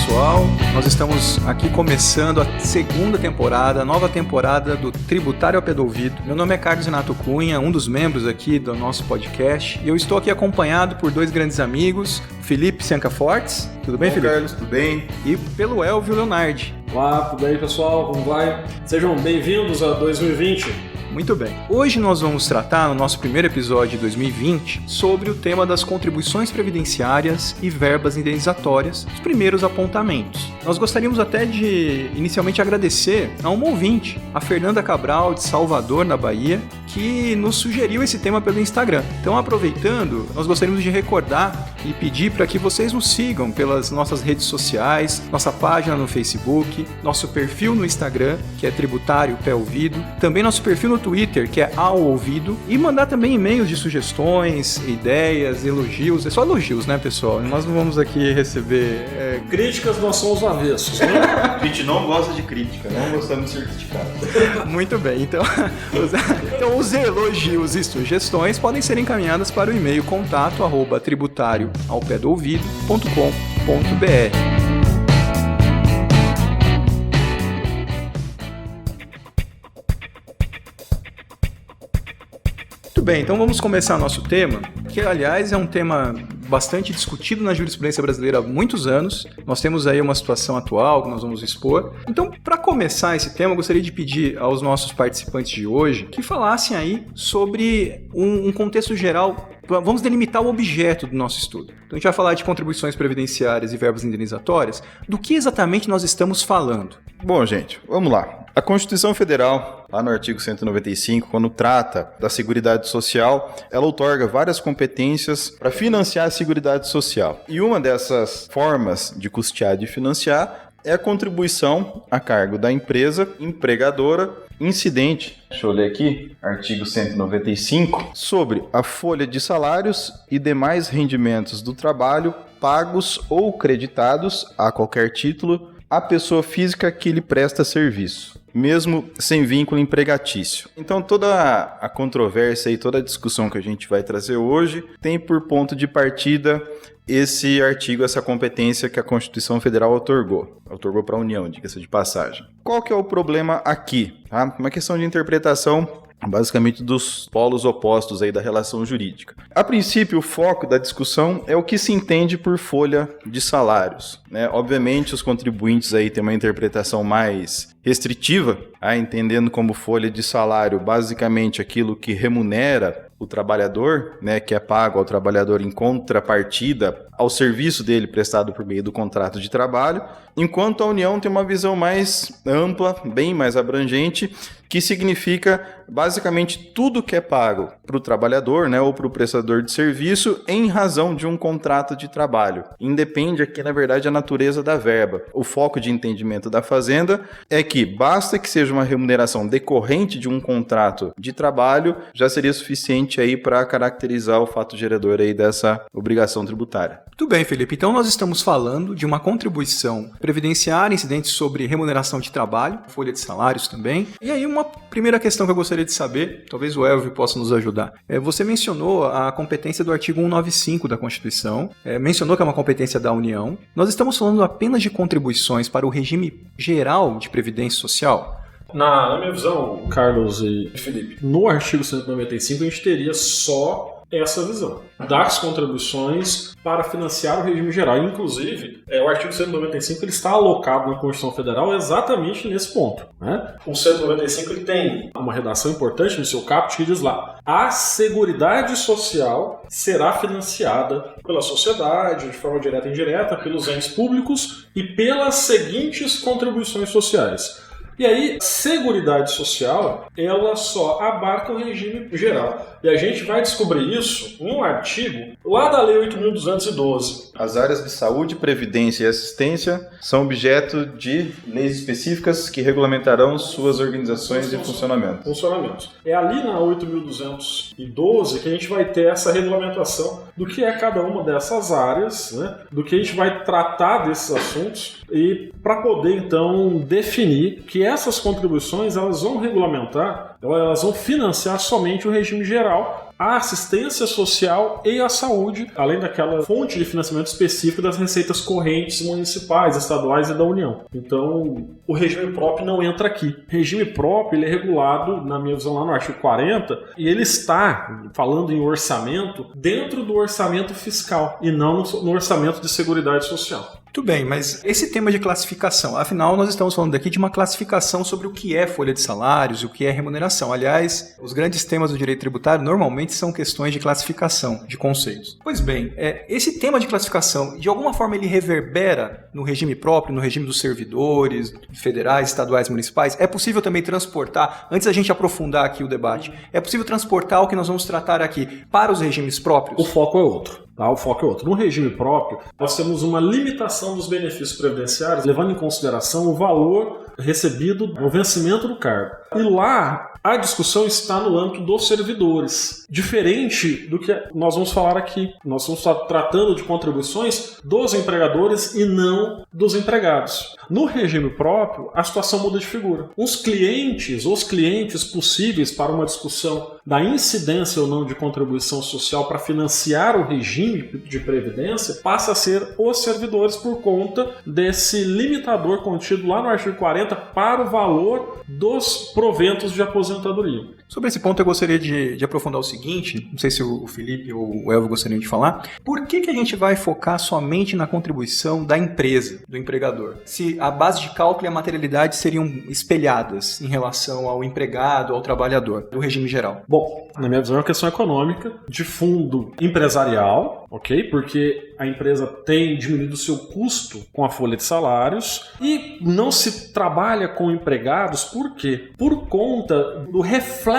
pessoal, nós estamos aqui começando a segunda temporada, a nova temporada do Tributário ao Pé do Ouvido. Meu nome é Carlos Renato Cunha, um dos membros aqui do nosso podcast, e eu estou aqui acompanhado por dois grandes amigos, Felipe Ciancafortes. Tudo bem, Felipe? Carlos, tudo bem? E pelo Elvio Leonardi. Olá, tudo bem, pessoal? Como vai? Sejam bem-vindos a 2020. Muito bem. Hoje nós vamos tratar, no nosso primeiro episódio de 2020, sobre o tema das contribuições previdenciárias e verbas indenizatórias, os primeiros apontamentos. Nós gostaríamos até de, inicialmente, agradecer a uma ouvinte, a Fernanda Cabral, de Salvador, na Bahia, que nos sugeriu esse tema pelo Instagram. Então, aproveitando, nós gostaríamos de recordar e pedir para que vocês nos sigam pelas nossas redes sociais, nossa página no Facebook, nosso perfil no Instagram, que é Tributário Pé Ouvido, também nosso perfil no Twitter, que é Ao Ouvido, e mandar também e-mails de sugestões, ideias, elogios. É só elogios, né, pessoal? Nós não vamos aqui receber... Críticas nós somos avessos, né? A gente não gosta de crítica, não gostamos de ser criticados. Muito bem, então os elogios e sugestões podem ser encaminhadas para o e-mail contato@tributarioaopedouvido.com.br. Muito bem, então vamos começar nosso tema, que aliás é um tema bastante discutido na jurisprudência brasileira há muitos anos. Nós temos aí uma situação atual que nós vamos expor. Então, para começar esse tema, eu gostaria de pedir aos nossos participantes de hoje que falassem aí sobre um contexto geral. Vamos delimitar o objeto do nosso estudo. Então, a gente vai falar de contribuições previdenciárias e verbas indenizatórias. Do que exatamente nós estamos falando? Bom, gente, vamos lá. A Constituição Federal, lá no artigo 195, quando trata da Seguridade Social, ela outorga várias competências para financiar a Seguridade Social. E uma dessas formas de custear e de financiar é a contribuição a cargo da empresa empregadora incidente. Deixa eu ler aqui, artigo 195, sobre a folha de salários e demais rendimentos do trabalho pagos ou creditados a qualquer título à pessoa física que lhe presta serviço, mesmo sem vínculo empregatício. Então toda a controvérsia e toda a discussão que a gente vai trazer hoje tem por ponto de partida esse artigo, essa competência que a Constituição Federal outorgou para a União, diga-se de passagem. Qual que é o problema aqui? Uma questão de interpretação basicamente dos polos opostos aí da relação jurídica. A princípio, o foco da discussão é o que se entende por folha de salários, né? Obviamente, os contribuintes aí têm uma interpretação mais restritiva, entendendo como folha de salário basicamente aquilo que remunera o trabalhador, né, que é pago ao trabalhador em contrapartida ao serviço dele prestado por meio do contrato de trabalho, enquanto a União tem uma visão mais ampla, bem mais abrangente, que significa basicamente tudo que é pago para o trabalhador, né, ou para o prestador de serviço em razão de um contrato de trabalho. Independe aqui, na verdade, a natureza da verba. O foco de entendimento da Fazenda é que basta que seja uma remuneração decorrente de um contrato de trabalho, já seria suficiente aí para caracterizar o fato gerador aí dessa obrigação tributária. Muito bem, Felipe. Então nós estamos falando de uma contribuição previdenciária incidente sobre remuneração de trabalho, folha de salários também. E aí uma primeira questão que eu gostaria de saber, talvez o Elvio possa nos ajudar. Você mencionou a competência do artigo 195 da Constituição, mencionou que é uma competência da União. Nós estamos falando apenas de contribuições para o regime geral de previdência social? Na minha visão, Carlos e Felipe, no artigo 195 a gente teria só essa visão das contribuições para financiar o regime geral. Inclusive, o artigo 195 ele está alocado na Constituição Federal exatamente nesse ponto, né? O 195 ele tem uma redação importante no seu caput que diz lá: a Seguridade Social será financiada pela sociedade, de forma direta e indireta, pelos entes públicos e pelas seguintes contribuições sociais. E aí, Seguridade Social, ela só abarca o regime geral. E a gente vai descobrir isso em um artigo lá da Lei 8.212. As áreas de saúde, previdência e assistência são objeto de leis específicas que regulamentarão suas organizações e funcionamentos. É ali na 8.212 que a gente vai ter essa regulamentação do que é cada uma dessas áreas, né? Do que a gente vai tratar desses assuntos e para poder, então, definir que essas contribuições elas vão regulamentar, elas vão financiar somente o regime geral a assistência social e a saúde, além daquela fonte de financiamento específica das receitas correntes municipais, estaduais e da União. Então, o regime próprio não entra aqui. O regime próprio ele é regulado, na minha visão, lá no artigo 40, e ele está, falando em orçamento, dentro do orçamento fiscal e não no orçamento de Seguridade Social. Muito bem, mas esse tema de classificação, afinal nós estamos falando aqui de uma classificação sobre o que é folha de salários e o que é remuneração. Aliás, os grandes temas do direito tributário normalmente são questões de classificação, de conceitos. Pois bem, esse tema de classificação, de alguma forma ele reverbera no regime próprio, no regime dos servidores federais, estaduais, municipais? É possível também transportar, antes da gente aprofundar aqui o debate, é possível transportar o que nós vamos tratar aqui para os regimes próprios? O foco é outro. O foco é outro. No regime próprio, nós temos uma limitação dos benefícios previdenciários, levando em consideração o valor recebido no vencimento do cargo. E lá, a discussão está no âmbito dos servidores. Diferente do que nós vamos falar aqui. Nós vamos estar tratando de contribuições dos empregadores e não dos empregados. No regime próprio, a situação muda de figura. Os clientes possíveis para uma discussão da incidência ou não de contribuição social para financiar o regime de previdência passa a ser os servidores por conta desse limitador contido lá no artigo 40 para o valor dos proventos de aposentadoria. Sobre esse ponto eu gostaria de aprofundar o seguinte, não sei se o Felipe ou o Elvio gostariam de falar, por que a gente vai focar somente na contribuição da empresa, do empregador? Se a base de cálculo e a materialidade seriam espelhadas em relação ao empregado, ao trabalhador, do regime geral? Bom, na minha visão é uma questão econômica, de fundo empresarial, ok? Porque a empresa tem diminuído o seu custo com a folha de salários e não se trabalha com empregados, por quê? Por conta do reflexo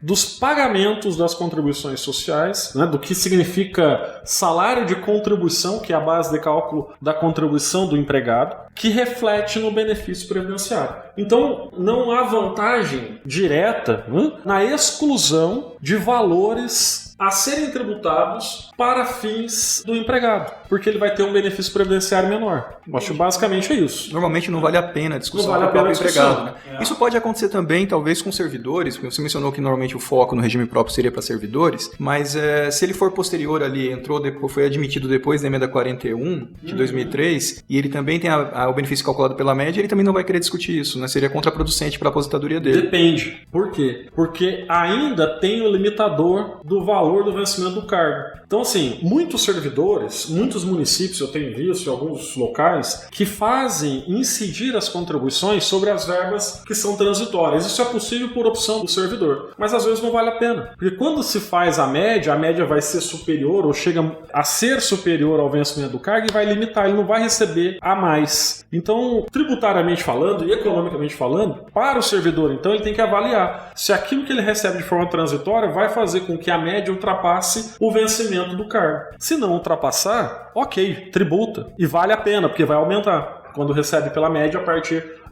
dos pagamentos das contribuições sociais, né, do que significa salário de contribuição, que é a base de cálculo da contribuição do empregado, que reflete no benefício previdenciário. Então, não há vantagem direta na exclusão de valores a serem tributados para fins do empregado, porque ele vai ter um benefício previdenciário menor. Acho que basicamente é isso. Normalmente não vale a pena a discussão do próprio empregado. Né? Isso pode acontecer também, talvez, com servidores, porque você mencionou que normalmente o foco no regime próprio seria para servidores, mas se ele for posterior ali, foi admitido depois da emenda 41 de 2003, e ele também tem o benefício calculado pela média, ele também não vai querer discutir isso, né? Seria contraproducente para a aposentadoria dele. Depende. Por quê? Porque ainda tem o limitador do valor do vencimento do cargo. Então, assim, muitos servidores, muitos municípios, eu tenho visto em alguns locais, que fazem incidir as contribuições sobre as verbas que são transitórias. Isso é possível por opção do servidor, mas às vezes não vale a pena. Porque quando se faz a média vai ser superior ou chega a ser superior ao vencimento do cargo e vai limitar, ele não vai receber a mais. Então, tributariamente falando e economicamente falando, para o servidor, então, ele tem que avaliar se aquilo que ele recebe de forma transitória vai fazer com que a média ultrapasse o vencimento do cargo. Se não ultrapassar, ok, tributa. E vale a pena, porque vai aumentar quando recebe pela média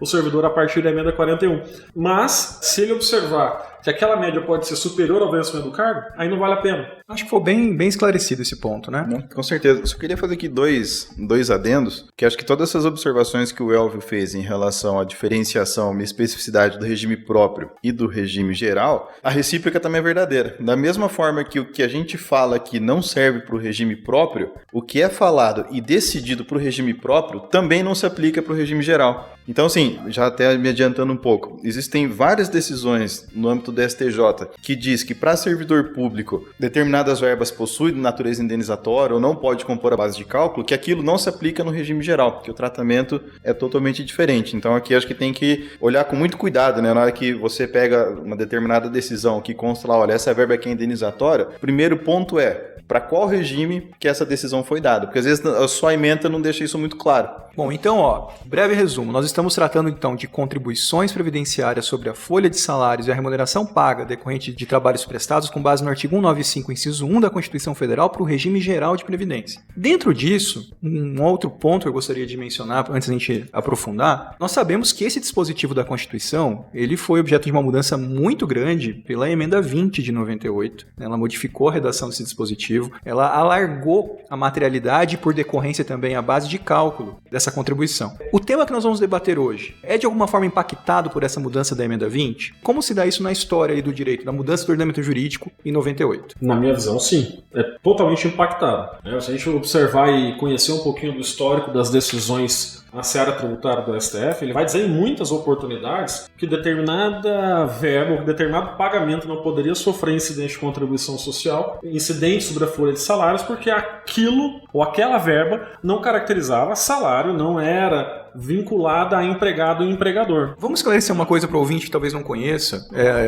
o servidor a partir da emenda 41. Mas, se ele observar que aquela média pode ser superior ao vencimento do cargo, aí não vale a pena. Acho que foi bem esclarecido esse ponto, né? Não, com certeza. Eu só queria fazer aqui dois adendos, que acho que todas essas observações que o Elvio fez em relação à diferenciação e especificidade do regime próprio e do regime geral, a recíproca também é verdadeira. Da mesma forma que o que a gente fala aqui não serve para o regime próprio, o que é falado e decidido para o regime próprio também não se aplica para o regime geral. Então, assim, já até me adiantando um pouco, existem várias decisões no âmbito do STJ que diz que para servidor público determinadas verbas possuem natureza indenizatória ou não pode compor a base de cálculo, que aquilo não se aplica no regime geral, que o tratamento é totalmente diferente. Então aqui acho que tem que olhar com muito cuidado, né? Na hora que você pega uma determinada decisão que consta lá, olha, essa verba aqui é indenizatória, o primeiro ponto é para qual regime que essa decisão foi dada, porque às vezes a sua ementa não deixa isso muito claro. Bom, então, breve resumo. Nós estamos tratando, então, de contribuições previdenciárias sobre a folha de salários e a remuneração paga decorrente de trabalhos prestados com base no artigo 195, inciso 1 da Constituição Federal para o regime geral de previdência. Dentro disso, um outro ponto que eu gostaria de mencionar, antes da gente aprofundar, nós sabemos que esse dispositivo da Constituição, ele foi objeto de uma mudança muito grande pela emenda 20 de 98. Ela modificou a redação desse dispositivo, ela alargou a materialidade e, por decorrência, também a base de cálculo dessa essa contribuição. O tema que nós vamos debater hoje é de alguma forma impactado por essa mudança da emenda 20? Como se dá isso na história aí do direito, da mudança do ordenamento jurídico em 98? Na minha visão, sim. É totalmente impactado. Se a gente observar e conhecer um pouquinho do histórico das decisões na seara tributária do STF, ele vai dizer em muitas oportunidades que determinada verba ou determinado pagamento não poderia sofrer incidente de contribuição social, incidente sobre a folha de salários, porque aquilo ou aquela verba não caracterizava salário, não era vinculada a empregado e empregador. Vamos esclarecer uma coisa para o ouvinte que talvez não conheça.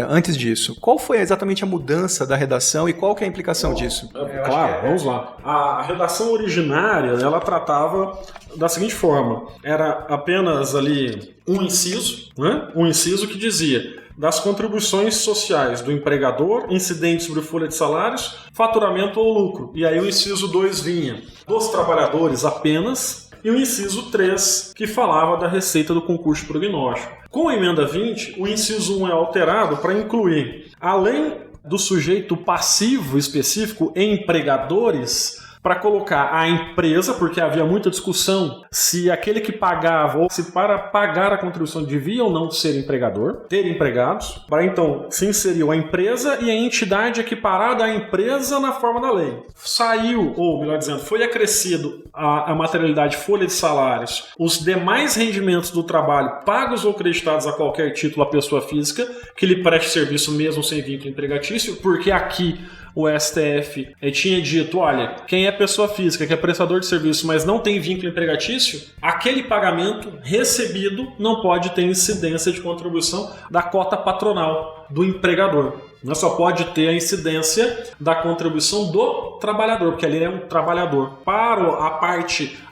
Antes disso, qual foi exatamente a mudança da redação e qual que é a implicação disso? Claro, vamos lá. A redação originária, ela tratava da seguinte forma: era apenas ali um inciso, né? Um inciso que dizia: das contribuições sociais do empregador, incidentes sobre folha de salários, faturamento ou lucro. E aí o inciso 2 vinha dos trabalhadores apenas, e o inciso 3, que falava da receita do concurso prognóstico. Com a emenda 20, o inciso 1 é alterado para incluir, além do sujeito passivo específico, empregadores, para colocar a empresa, porque havia muita discussão se aquele que pagava ou se para pagar a contribuição devia ou não ser empregador, ter empregados. Para então se inseriu a empresa e a entidade equiparada à empresa na forma da lei. Saiu, ou melhor dizendo, foi acrescido a materialidade folha de salários, os demais rendimentos do trabalho pagos ou creditados a qualquer título à pessoa física que lhe preste serviço mesmo sem vínculo empregatício, porque aqui o STF tinha dito, olha, quem é pessoa física, que é prestador de serviço, mas não tem vínculo empregatício, aquele pagamento recebido não pode ter incidência de contribuição da cota patronal do empregador. Só pode ter a incidência da contribuição do trabalhador, porque ali é um trabalhador. Para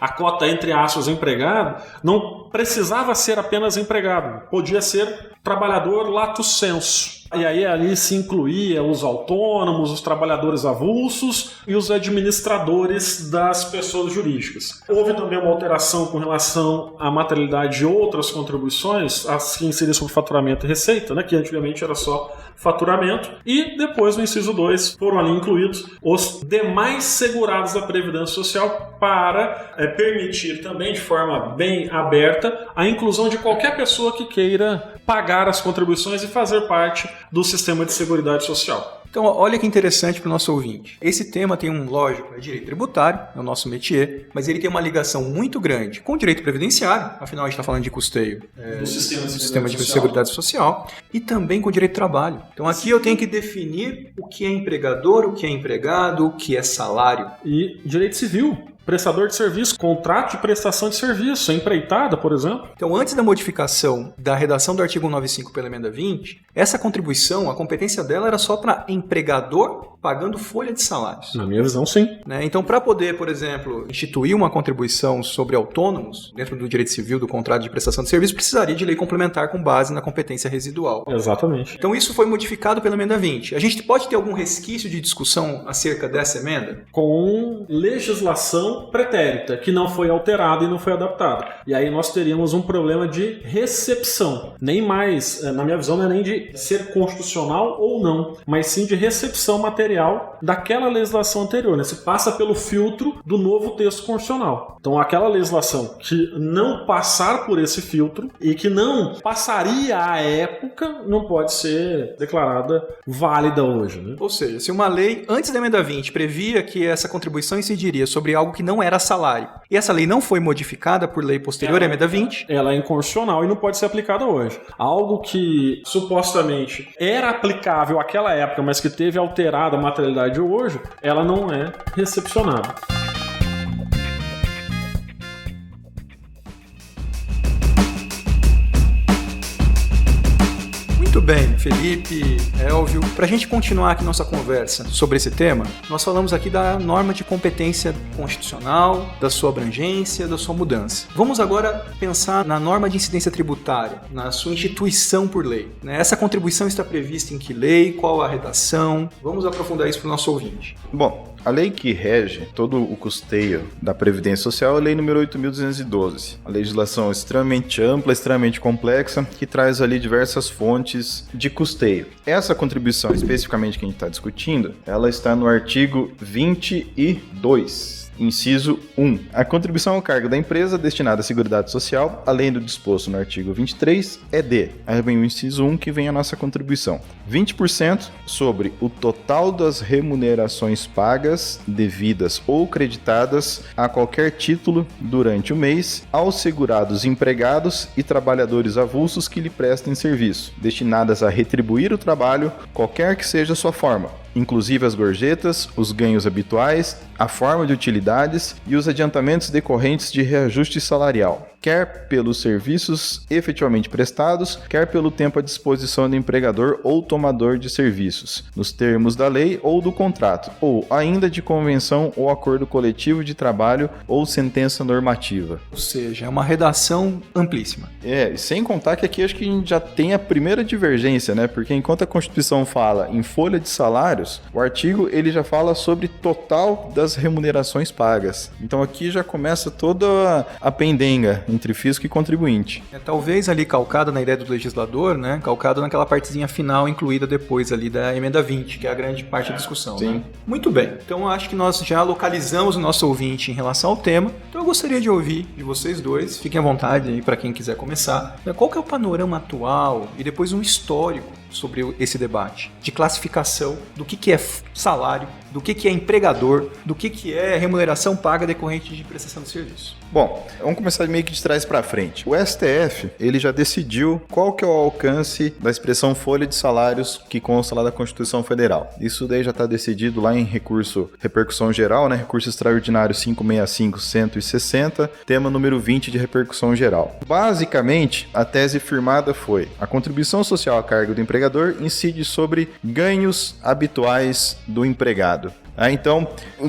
a cota entre aspas empregado, não precisava ser apenas empregado, podia ser trabalhador lato sensu. E aí ali se incluía os autônomos, os trabalhadores avulsos e os administradores das pessoas jurídicas. Houve também uma alteração com relação à materialidade de outras contribuições, as que incidem sobre faturamento e receita, né, que antigamente era só faturamento, e depois no inciso 2 foram ali incluídos os demais segurados da Previdência Social para permitir também de forma bem aberta a inclusão de qualquer pessoa que queira pagar as contribuições e fazer parte do sistema de seguridade social. Então, olha que interessante para o nosso ouvinte. Esse tema tem lógico, é direito tributário, é o nosso métier, mas ele tem uma ligação muito grande com o direito previdenciário, afinal a gente está falando de custeio do sistema de seguridade social, e também com o direito do trabalho. Então aqui eu tenho que definir o que é empregador, o que é empregado, o que é salário. E direito civil. Prestador de serviço, contrato de prestação de serviço, empreitada, por exemplo. Então, antes da modificação da redação do artigo 195 pela emenda 20, essa contribuição, a competência dela era só para empregador pagando folha de salários. Na minha visão, sim. Então, para poder, por exemplo, instituir uma contribuição sobre autônomos, dentro do direito civil do contrato de prestação de serviço, precisaria de lei complementar com base na competência residual. Exatamente. Então, isso foi modificado pela emenda 20. A gente pode ter algum resquício de discussão acerca dessa emenda? Com legislação pretérita, que não foi alterada e não foi adaptada. E aí nós teríamos um problema de recepção. Nem mais, na minha visão, não é nem de ser constitucional ou não, mas sim de recepção material daquela legislação anterior. Né? Se passa pelo filtro do novo texto constitucional. Então, aquela legislação que não passar por esse filtro e que não passaria à época, não pode ser declarada válida hoje. Né? Ou seja, se uma lei, antes da emenda 20, previa que essa contribuição incidiria sobre algo que não era salário, e essa lei não foi modificada por lei posterior à emenda 20... Ela é inconstitucional e não pode ser aplicada hoje. Algo que supostamente era aplicável àquela época, mas que teve alterada a materialidade hoje, ela não é recepcionada. Muito bem, Felipe, Elvio. Para a gente continuar aqui nossa conversa sobre esse tema, nós falamos aqui da norma de competência constitucional, da sua abrangência, da sua mudança. Vamos agora pensar na norma de incidência tributária, na sua instituição por lei. Essa contribuição está prevista em que lei? Qual a redação? Vamos aprofundar isso para o nosso ouvinte. Bom, a lei que rege todo o custeio da Previdência Social é a Lei nº 8.212. A legislação é extremamente ampla, extremamente complexa, que traz ali diversas fontes de custeio. Essa contribuição, especificamente que a gente está discutindo, ela está no artigo 22 Inciso 1. A contribuição ao cargo da empresa destinada à Seguridade Social, além do disposto no artigo 23, é de... Aí vem o inciso 1, que vem a nossa contribuição. 20% sobre o total das remunerações pagas, devidas ou creditadas a qualquer título durante o mês aos segurados empregados e trabalhadores avulsos que lhe prestem serviço, destinadas a retribuir o trabalho, qualquer que seja a sua forma, inclusive as gorjetas, os ganhos habituais, a forma de utilidades e os adiantamentos decorrentes de reajuste salarial, quer pelos serviços efetivamente prestados, quer pelo tempo à disposição do empregador ou tomador de serviços, nos termos da lei ou do contrato, ou ainda de convenção ou acordo coletivo de trabalho ou sentença normativa. Ou seja, é uma redação amplíssima. Sem contar que aqui acho que a gente já tem a primeira divergência, né? Porque enquanto a Constituição fala em folha de salários, o artigo ele já fala sobre total das remunerações pagas. Então aqui já começa toda a pendenga entre fisco e contribuinte. Talvez ali calcada na ideia do legislador, né? Calcada naquela partezinha final incluída depois ali da emenda 20, que é a grande parte da discussão. Sim. Né? Muito bem. Então eu acho que nós já localizamos o nosso ouvinte em relação ao tema. Então eu gostaria de ouvir de vocês dois. Fiquem à vontade aí para quem quiser começar. Qual que é o panorama atual e depois um histórico sobre esse debate de classificação do que é salário, do que é empregador, do que é remuneração paga decorrente de prestação de serviço. Bom, vamos começar meio que de trás para frente. O STF, ele já decidiu qual que é o alcance da expressão folha de salários que consta lá da Constituição Federal. Isso daí já está decidido lá em recurso repercussão geral, né? Recurso extraordinário 565-160, tema número 20 de repercussão geral. Basicamente, a tese firmada foi: a contribuição social a cargo do empregador incide sobre ganhos habituais do empregado. Então,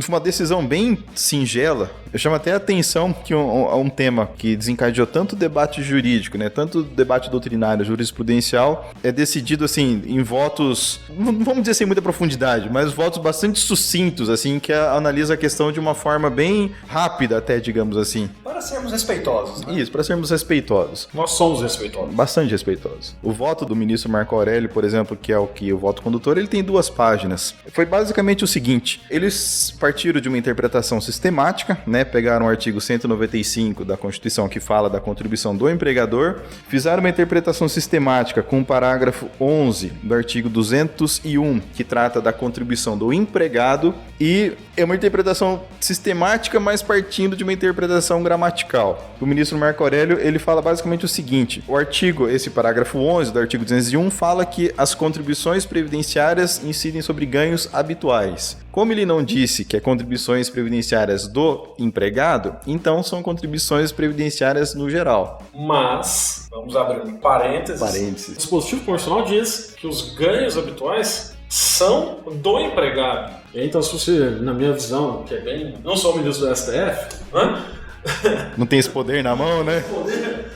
uma decisão bem singela. Eu chamo até a atenção que um tema que desencadeou tanto debate jurídico, né, tanto debate doutrinário, jurisprudencial, é decidido assim em votos, não vamos dizer sem muita profundidade, mas votos bastante sucintos, assim, que analisa a questão de uma forma bem rápida até, digamos assim. Para sermos respeitosos, né? Isso, para sermos respeitosos. Nós somos respeitosos. Bastante respeitosos. O voto do ministro Marco Aurélio, por exemplo, que é o voto condutor, ele tem 2 páginas. Foi basicamente o seguinte: eles partiram de uma interpretação sistemática, né? Pegaram o artigo 195 da Constituição, que fala da contribuição do empregador, fizeram uma interpretação sistemática com o parágrafo 11 do artigo 201, que trata da contribuição do empregado, e é uma interpretação sistemática, mas partindo de uma interpretação gramatical. O ministro Marco Aurélio, ele fala basicamente o seguinte: o artigo, esse parágrafo 11 do artigo 201, fala que as contribuições previdenciárias incidem sobre ganhos habituais. Como ele não disse que é contribuições previdenciárias do empregado, então são contribuições previdenciárias no geral. Mas, vamos abrir um parênteses. O dispositivo constitucional diz que os ganhos habituais são do empregado. Então, se você, na minha visão, que é bem... Não sou o ministro do STF, né? Não tem esse poder na mão, né?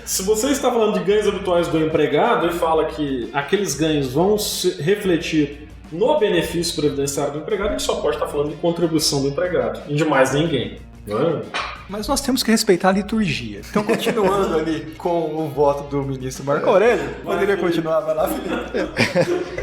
Se você está falando de ganhos habituais do empregado e fala que aqueles ganhos vão se refletir no benefício previdenciário do empregado, a gente só pode estar falando de contribuição do empregado e de mais ninguém. Não é? Mas nós temos que respeitar a liturgia. Então, continuando ali com o voto do ministro Marco Aurélio, poderia continuar? Vai lá, Felipe.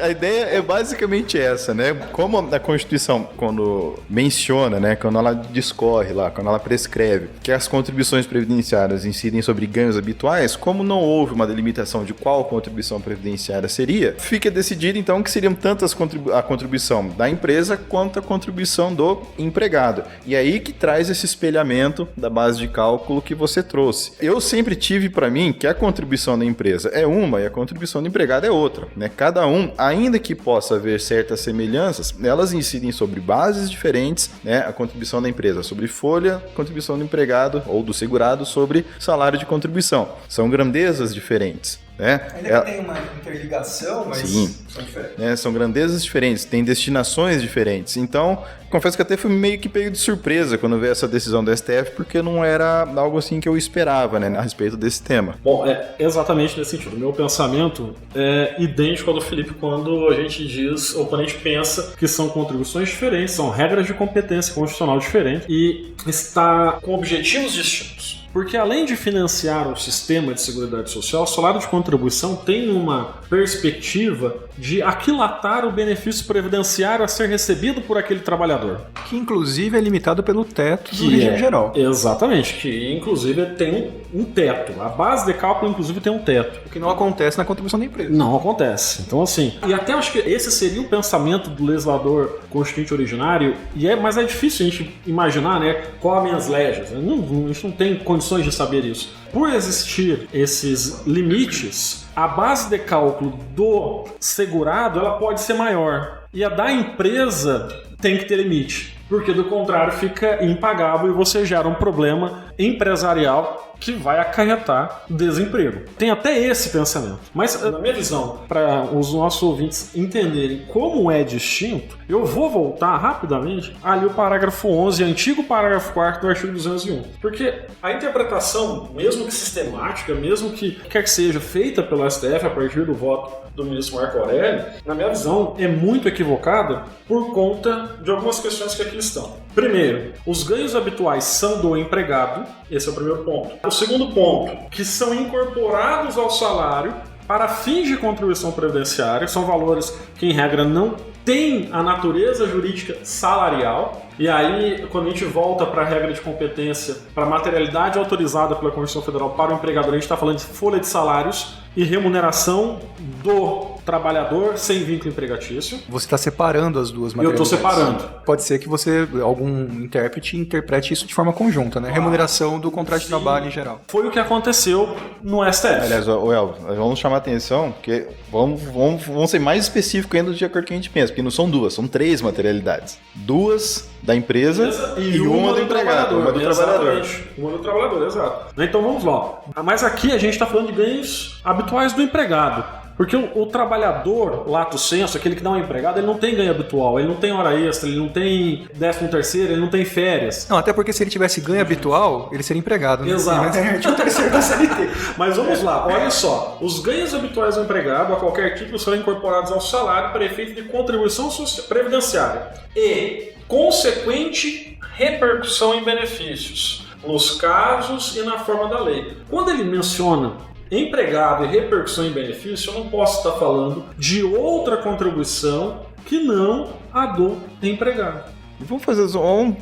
A ideia é basicamente essa, né? Como a Constituição, quando menciona, né, quando ela discorre lá, quando ela prescreve que as contribuições previdenciárias incidem sobre ganhos habituais, como não houve uma delimitação de qual contribuição previdenciária seria, fica decidido então que seriam tanto a contribuição da empresa quanto a contribuição do empregado. E aí que traz esse espelhamento da base de cálculo que você trouxe. Eu sempre tive para mim que a contribuição da empresa é uma e a contribuição do empregado é outra, né? Cada um, ainda que possa haver certas semelhanças, elas incidem sobre bases diferentes, né? A contribuição da empresa sobre folha, a contribuição do empregado ou do segurado sobre salário de contribuição. São grandezas diferentes. Ainda que tem uma interligação, mas sim, são diferentes. São grandezas diferentes, têm destinações diferentes. Então, confesso que até fui meio que pego de surpresa quando veio essa decisão do STF, porque não era algo assim que eu esperava, né, a respeito desse tema. Bom, é exatamente nesse sentido. O meu pensamento é idêntico ao do Felipe quando a gente diz, ou quando a gente pensa que são contribuições diferentes, são regras de competência constitucional diferentes e está com objetivos distintos. Porque além de financiar um sistema de seguridade social, o salário de contribuição tem uma perspectiva de aquilatar o benefício previdenciário a ser recebido por aquele trabalhador. Que inclusive é limitado pelo teto do regime geral. Exatamente, que inclusive tem um teto. A base de cálculo inclusive tem um teto. O que não acontece na contribuição da empresa. Não acontece. Então assim, e até acho que esse seria o pensamento do legislador constituinte originário, mas é difícil a gente imaginar, né, qual a minhas leges. A gente não tem condições de saber isso. Por existir esses limites, a base de cálculo do segurado ela pode ser maior. E a da empresa tem que ter limite. Porque do contrário fica impagável e você gera um problema empresarial que vai acarretar desemprego. Tem até esse pensamento. Mas, na minha visão, para os nossos ouvintes entenderem como é distinto, eu vou voltar rapidamente ali o parágrafo 11, antigo parágrafo 4º do artigo 201. Porque a interpretação, mesmo que sistemática, mesmo que quer que seja feita pelo STF a partir do voto do ministro Marco Aurélio, na minha visão, é muito equivocada por conta de algumas questões que aqui estão. Primeiro, os ganhos habituais são do empregado, esse é o primeiro ponto. O segundo ponto, que são incorporados ao salário para fins de contribuição previdenciária, são valores que, em regra, não têm a natureza jurídica salarial. E aí, quando a gente volta para a regra de competência, para a materialidade autorizada pela Constituição Federal para o empregador, a gente está falando de folha de salários e remuneração do trabalhador sem vínculo empregatício. Você está separando as duas materialidades. Eu estou separando. Pode ser que algum intérprete interprete isso de forma conjunta, né? Remuneração do contrato de trabalho em geral. Foi o que aconteceu no STF. Aliás, Elvio, vamos chamar a atenção, porque vamos ser mais específicos ainda de acordo com o que a gente pensa, porque não são duas, são 3 materialidades. 2 da empresa e uma do empregado, uma do trabalhador. Uma do trabalhador, exato. Então vamos lá. Mas aqui a gente está falando de ganhos habituais do empregado. Porque o trabalhador, lato sensu, aquele que não é empregado, ele não tem ganho habitual, ele não tem hora extra, ele não tem 13º, ele não tem férias. Não, até porque se ele tivesse ganho habitual, ele seria empregado. Né? Exato. Artigo 3º da CLT. Mas vamos lá, olha só. Os ganhos habituais do empregado, a qualquer título, serão incorporados ao salário para efeito de contribuição previdenciária e consequente repercussão em benefícios, nos casos e na forma da lei. Quando ele menciona empregado e repercussão em benefício, eu não posso estar falando de outra contribuição que não a do empregado. Vamos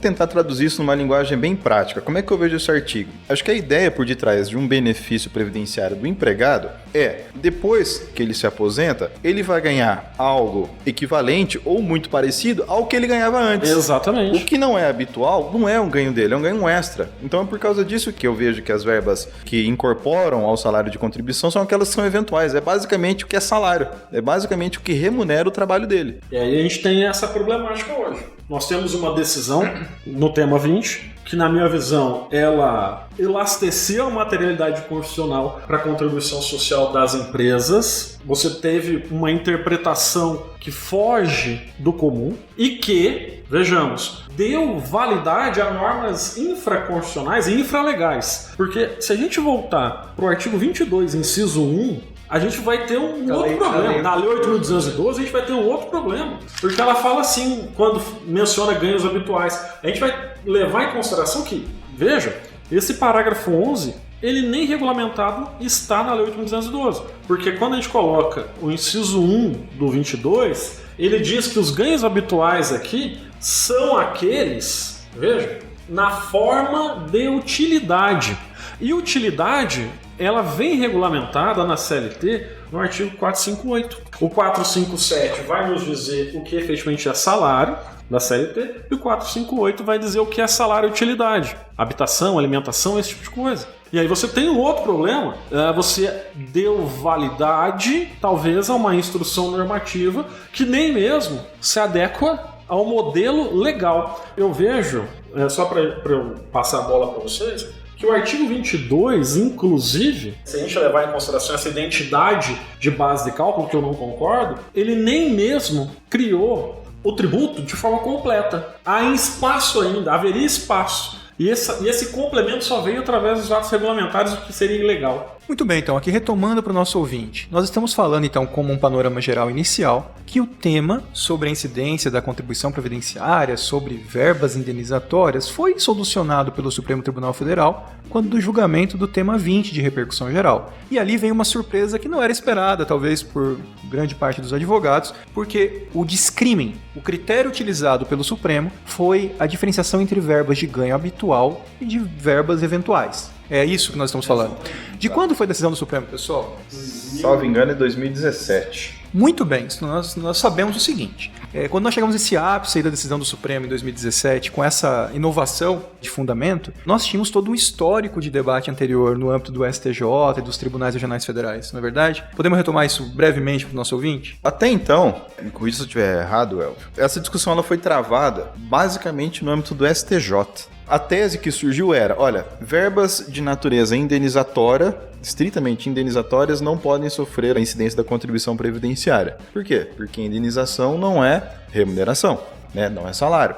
tentar traduzir isso numa linguagem bem prática. Como é que eu vejo esse artigo? Acho que a ideia por detrás de um benefício previdenciário do empregado é, depois que ele se aposenta, ele vai ganhar algo equivalente ou muito parecido ao que ele ganhava antes. Exatamente. O que não é habitual não é um ganho dele, é um ganho extra. Então é por causa disso que eu vejo que as verbas que incorporam ao salário de contribuição são aquelas que são eventuais. É basicamente o que é salário. É basicamente o que remunera o trabalho dele. E aí a gente tem essa problemática hoje. Nós temos uma decisão no tema 20, que na minha visão ela elastecia a materialidade constitucional para a contribuição social das empresas. Você teve uma interpretação que foge do comum e que, vejamos, deu validade a normas infraconstitucionais e infralegais. Porque se a gente voltar para o artigo 22, inciso 1, a gente vai ter um outro problema. Na Lei 8.212, a gente vai ter um outro problema. Porque ela fala assim, quando menciona ganhos habituais. A gente vai levar em consideração que, veja, esse parágrafo 11, ele nem regulamentado está na Lei 8.212. Porque quando a gente coloca o inciso 1 do 22, ele diz que os ganhos habituais aqui são aqueles, veja, na forma de utilidade. E utilidade, ela vem regulamentada na CLT no artigo 458. O 457 vai nos dizer o que efetivamente é salário da CLT e o 458 vai dizer o que é salário e utilidade. Habitação, alimentação, esse tipo de coisa. E aí você tem um outro problema, você deu validade, talvez, a uma instrução normativa que nem mesmo se adequa ao modelo legal. Eu vejo, só para eu passar a bola para vocês, que o artigo 22, inclusive, se a gente levar em consideração essa identidade de base de cálculo, que eu não concordo, ele nem mesmo criou o tributo de forma completa. Há espaço ainda, haveria espaço. E esse complemento só veio através dos atos regulamentares, o que seria ilegal. Muito bem, então, aqui retomando para o nosso ouvinte. Nós estamos falando, então, como um panorama geral inicial, que o tema sobre a incidência da contribuição previdenciária, sobre verbas indenizatórias, foi solucionado pelo Supremo Tribunal Federal quando do julgamento do tema 20 de repercussão geral. E ali vem uma surpresa que não era esperada, talvez por grande parte dos advogados, porque o discrimen, o critério utilizado pelo Supremo, foi a diferenciação entre verbas de ganho habitual e de verbas eventuais. É isso que nós estamos falando. De quando foi a decisão do Supremo, pessoal? Salvo engano, é 2017. Muito bem, nós sabemos o seguinte. Quando nós chegamos nesse ápice aí da decisão do Supremo em 2017, com essa inovação de fundamento, nós tínhamos todo um histórico de debate anterior no âmbito do STJ e dos tribunais regionais federais, não é verdade? Podemos retomar isso brevemente para o nosso ouvinte? Até então, corrija se eu estiver errado, Elvio, essa discussão ela foi travada basicamente no âmbito do STJ. A tese que surgiu era, olha, verbas de natureza indenizatória, estritamente indenizatórias, não podem sofrer a incidência da contribuição previdenciária. Por quê? Porque indenização não é remuneração, né? Não é salário.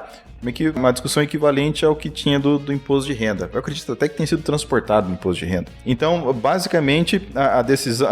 Uma discussão equivalente ao que tinha do imposto de renda. Eu acredito até que tenha sido transportado no imposto de renda. Então, basicamente, a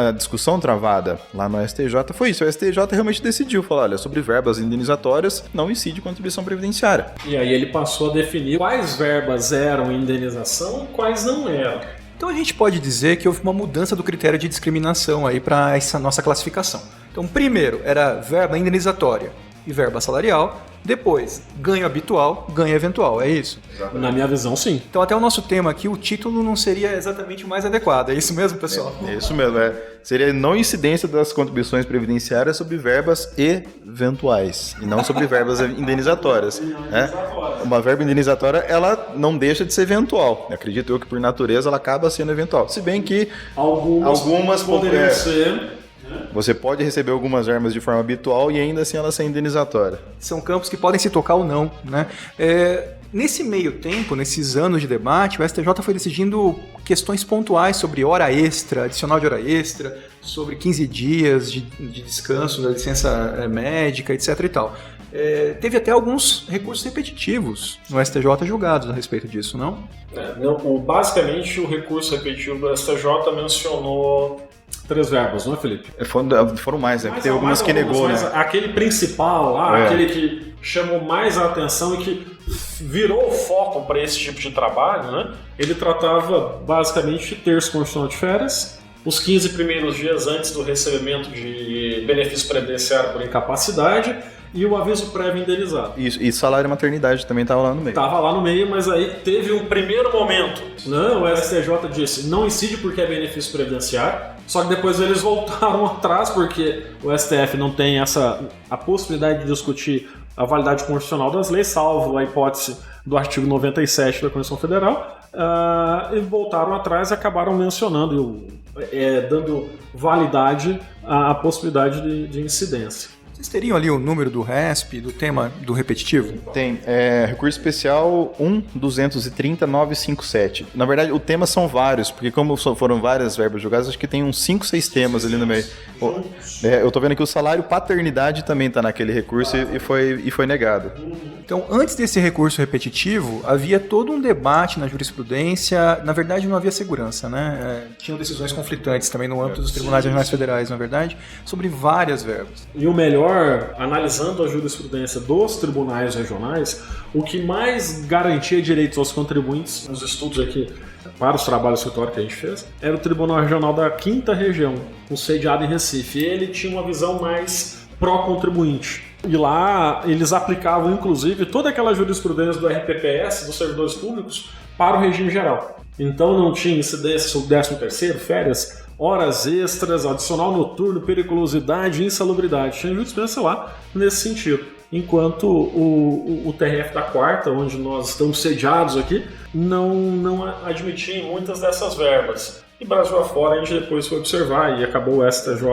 discussão travada lá no STJ foi isso. O STJ realmente decidiu falar, olha, sobre verbas indenizatórias não incide contribuição previdenciária. E aí ele passou a definir quais verbas eram indenização e quais não eram. Então a gente pode dizer que houve uma mudança do critério de discriminação aí para essa nossa classificação. Então, primeiro era verba indenizatória e verba salarial. Depois, ganho habitual, ganho eventual, é isso? Exatamente. Na minha visão, sim. Então, até o nosso tema aqui, o título não seria exatamente o mais adequado, é isso mesmo, pessoal? É isso mesmo, seria não incidência das contribuições previdenciárias sobre verbas eventuais, e não sobre verbas indenizatórias. Uma verba indenizatória, ela não deixa de ser eventual. Acredito eu que, por natureza, ela acaba sendo eventual. Se bem que algumas poderiam ser... Você pode receber algumas verbas de forma habitual e ainda assim ela ser indenizatória. São campos que podem se tocar ou não, né? Nesse meio tempo, nesses anos de debate, o STJ foi decidindo questões pontuais sobre hora extra, adicional de hora extra, sobre 15 dias de descanso da licença médica, etc. e tal. Teve até alguns recursos repetitivos no STJ julgados a respeito disso, não? Basicamente, o recurso repetitivo do STJ mencionou 3 verbas, não é, Felipe? Foram mais, né? Porque tem algumas que negou, né? Aquele principal lá, aquele que chamou mais a atenção e que virou o foco para esse tipo de trabalho, né? Ele tratava basicamente de terço constitucional de férias, os 15 primeiros dias antes do recebimento de benefício previdenciário por incapacidade e o aviso prévio indenizado. Isso, e salário e maternidade também estava lá no meio. Estava lá no meio, mas aí teve um primeiro momento, né? O STJ disse, não incide porque é benefício previdenciário, só que depois eles voltaram atrás porque o STF não tem a possibilidade de discutir a validade constitucional das leis, salvo a hipótese do artigo 97 da Constituição Federal, e voltaram atrás e acabaram mencionando, dando validade à possibilidade de incidência. Vocês teriam ali o número do RESP, do tema do repetitivo? Tem. Recurso especial 1.230.957. Na verdade, o tema são vários, porque como foram várias verbas julgadas, acho que tem uns 5, 6 temas ali no meio. Eu tô vendo que o salário paternidade também está naquele recurso e foi negado. Então, antes desse recurso repetitivo, havia todo um debate na jurisprudência. Na verdade, não havia segurança, né? Tinham decisões conflitantes também no âmbito dos tribunais regionais federais, na verdade, sobre várias verbas. E o melhor, analisando a jurisprudência dos tribunais regionais, o que mais garantia direitos aos contribuintes, nos estudos aqui, para os trabalhos do escritório que a gente fez, era o Tribunal Regional da 5ª Região, sediado em Recife. E ele tinha uma visão mais pró-contribuinte. E lá eles aplicavam, inclusive, toda aquela jurisprudência do RPPS, dos servidores públicos, para o regime geral. Então não tinha incidência sobre 13º, férias, horas extras, adicional noturno, periculosidade, insalubridade. Tinha jurisprudência lá nesse sentido. Enquanto o TRF da 4ª, onde nós estamos sediados aqui, não admitia muitas dessas verbas. E Brasil afora, a gente depois foi observar e acabou o STJ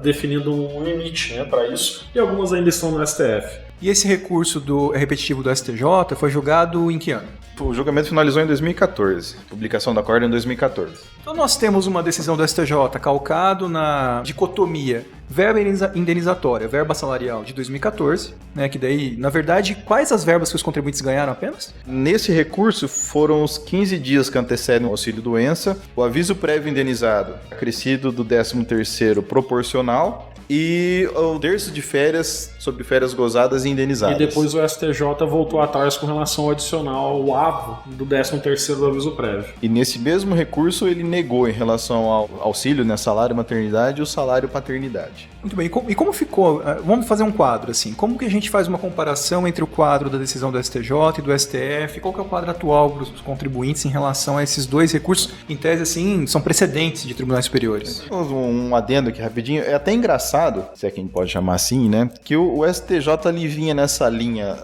definindo um limite, né, para isso, e algumas ainda estão no STF. E esse recurso repetitivo do STJ foi julgado em que ano? O julgamento finalizou em 2014, publicação da acordo em 2014. Então nós temos uma decisão do STJ calcado na dicotomia verba indenizatória, verba salarial de 2014, né, que daí, na verdade, quais as verbas que os contribuintes ganharam apenas? Nesse recurso foram os 15 dias que antecedem o auxílio-doença, o aviso prévio indenizado acrescido do 13º proporcional e o terço de férias sobre férias gozadas e indenizadas. E depois o STJ voltou atrás com relação ao adicional, o AVO, do 13º do aviso prévio. E nesse mesmo recurso ele negou em relação ao auxílio, né, salário maternidade e o salário paternidade. Muito bem, e como ficou? Vamos fazer um quadro assim. Como que a gente faz uma comparação entre o quadro da decisão do STJ e do STF? Qual que é o quadro atual para os contribuintes em relação a esses dois recursos? Em tese, assim, são precedentes de tribunais superiores. Um adendo aqui rapidinho. É até engraçado, se é que a gente pode chamar assim, né? Que o STJ ali vinha nessa linha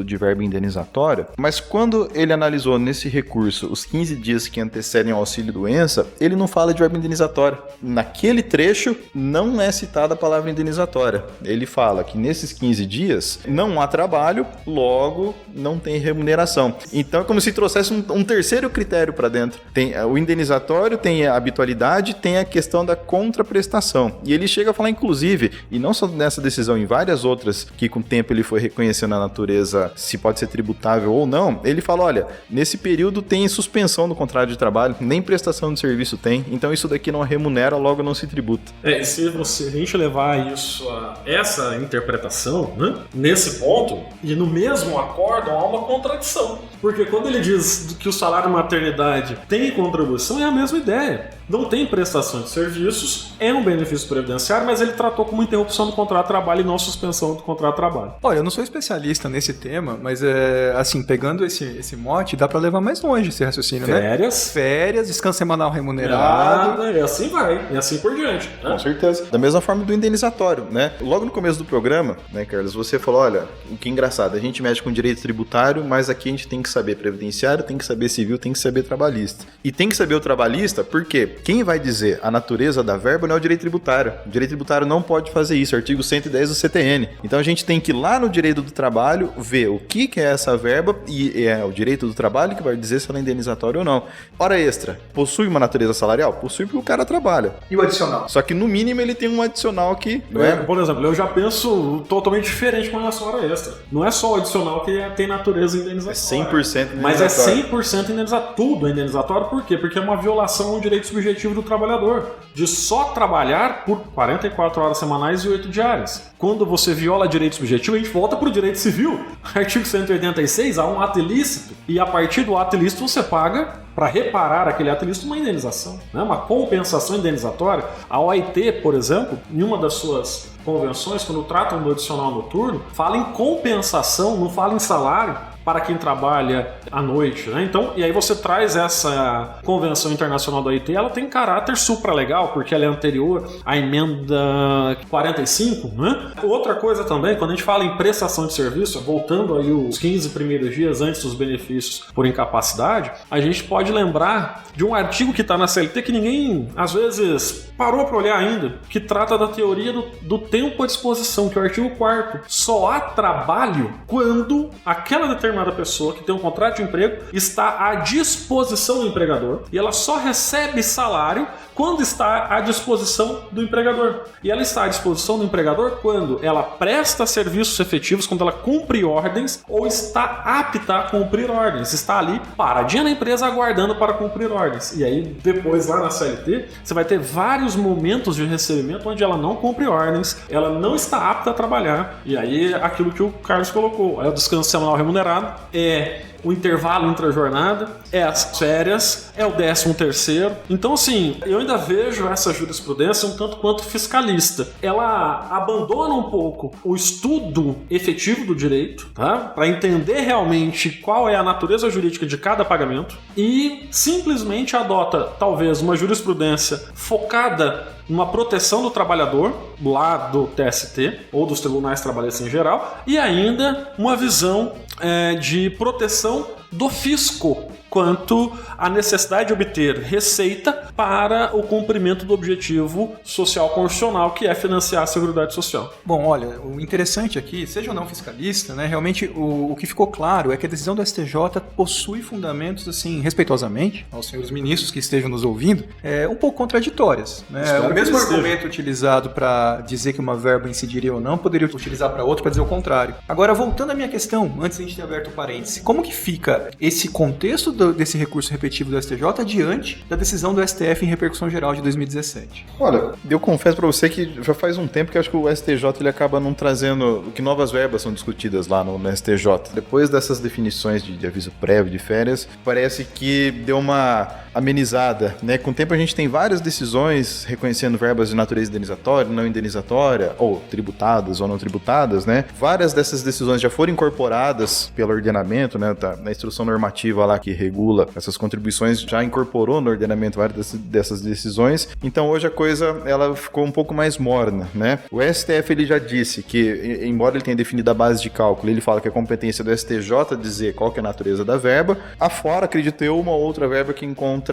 de verba indenizatória, mas quando ele analisou nesse recurso os 15 dias que antecedem ao auxílio-doença, ele não fala de verba indenizatória. Naquele trecho, não é citada a palavra indenizatória. Ele fala que nesses 15 dias não há trabalho, logo não tem remuneração. Então é como se trouxesse um terceiro critério para dentro. Tem o indenizatório, tem a habitualidade, tem a questão da contraprestação. E ele chega a falar, inclusive, e não só nessa decisão, em várias outras, que com o tempo ele foi reconhecendo a natureza, se pode ser tributável ou não, ele fala, olha, nesse período tem suspensão do contrato de trabalho, nem prestação de serviço tem, então isso daqui não remunera, logo não se tributa. E se a gente levar isso essa interpretação, né, nesse ponto, e no mesmo acordo há uma contradição. Porque quando ele diz que o salário maternidade tem contribuição, é a mesma ideia. Não tem prestação de serviços, é um benefício previdenciário, mas ele tratou como interrupção do contrato de trabalho e não suspensão do contrato de trabalho. Olha, eu não sou especialista nesse tema, mas assim, pegando esse mote, dá pra levar mais longe esse raciocínio, né? Férias, descanso semanal remunerado. E assim vai, e assim por diante. Né? Com certeza. Da mesma forma do indenizatório, né? Logo no começo do programa, né, Carlos, você falou, olha, o que é engraçado, a gente mexe com direito tributário, mas aqui a gente tem que saber previdenciário, tem que saber civil, tem que saber trabalhista. E tem que saber o trabalhista, por quê? Quem vai dizer a natureza da verba não é o direito tributário. O direito tributário não pode fazer isso, artigo 110 do CTN. Então a gente tem que ir lá no direito do trabalho ver o que é essa verba e é o direito do trabalho que vai dizer se ela é indenizatória ou não. Hora extra, possui uma natureza salarial? Possui porque o cara trabalha. E o adicional? Só que no mínimo ele tem um adicional que... Não é? Por exemplo, eu já penso totalmente diferente com relação à hora extra. Não é só o adicional que tem natureza indenizatória. É 100% indenizatório. Mas é 100% indenizatório. Tudo é indenizatório. Por quê? Porque é uma violação ao direito subjetivo do trabalhador, de só trabalhar por 44 horas semanais e 8 diárias. Quando você viola direito subjetivo, a gente volta para o direito civil. Artigo 186, há um ato ilícito, e a partir do ato ilícito você paga, para reparar aquele ato ilícito, uma indenização, né? Uma compensação indenizatória. A OIT, por exemplo, em uma das suas convenções, quando tratam do adicional noturno, fala em compensação, não fala em salário para quem trabalha à noite, né? Então, e aí você traz essa Convenção Internacional da OIT, ela tem caráter supralegal, porque ela é anterior à emenda 45, né? Outra coisa também, quando a gente fala em prestação de serviço, voltando aí os 15 primeiros dias antes dos benefícios por incapacidade, a gente pode lembrar de um artigo que está na CLT que ninguém, às vezes, parou para olhar ainda, que trata da teoria do tempo à disposição, que é o artigo 4º. Só há trabalho quando aquela determinada pessoa que tem um contrato de emprego está à disposição do empregador e ela só recebe salário quando está à disposição do empregador. E ela está à disposição do empregador quando ela presta serviços efetivos, quando ela cumpre ordens ou está apta a cumprir ordens. Está ali paradinha na empresa aguardando para cumprir ordens. E aí depois lá na CLT você vai ter vários momentos de recebimento onde ela não cumpre ordens, ela não está apta a trabalhar. E aí aquilo que o Carlos colocou, é o descanso semanal remunerado, é o intervalo intra-jornada, é as férias, é o 13º. Então, assim, eu ainda vejo essa jurisprudência um tanto quanto fiscalista. Ela abandona um pouco o estudo efetivo do direito, tá? Para entender realmente qual é a natureza jurídica de cada pagamento e simplesmente adota, talvez, uma jurisprudência focada numa proteção do trabalhador, lá do TST, ou dos tribunais trabalhistas em geral, e ainda uma visão de proteção do fisco quanto a necessidade de obter receita para o cumprimento do objetivo social constitucional, que é financiar a Seguridade Social. Bom, olha, o interessante aqui, seja ou não fiscalista, né, realmente o que ficou claro é que a decisão do STJ possui fundamentos, assim, respeitosamente, aos senhores ministros que estejam nos ouvindo, um pouco contraditórias. Né? O mesmo argumento utilizado para dizer que uma verba incidiria ou não, poderia utilizar para outro para dizer o contrário. Agora, voltando à minha questão, antes de a gente ter aberto o parêntese, como que fica esse contexto desse recurso repetitivo do STJ diante da decisão do STF em repercussão geral de 2017? Olha, eu confesso para você que já faz um tempo que acho que o STJ ele acaba não trazendo que novas verbas são discutidas lá no STJ. Depois dessas definições de aviso prévio, de férias, parece que deu uma amenizada, né? Com o tempo a gente tem várias decisões reconhecendo verbas de natureza indenizatória, não indenizatória, ou tributadas ou não tributadas, né? Várias dessas decisões já foram incorporadas pelo ordenamento, né? Na instrução normativa lá que regula essas contribuições, já incorporou no ordenamento várias dessas decisões. Então hoje a coisa ela ficou um pouco mais morna, né? O STF ele já disse que, embora ele tenha definido a base de cálculo, ele fala que é competência do STJ dizer qual que é a natureza da verba, afora, acredito eu, uma outra verba que encontra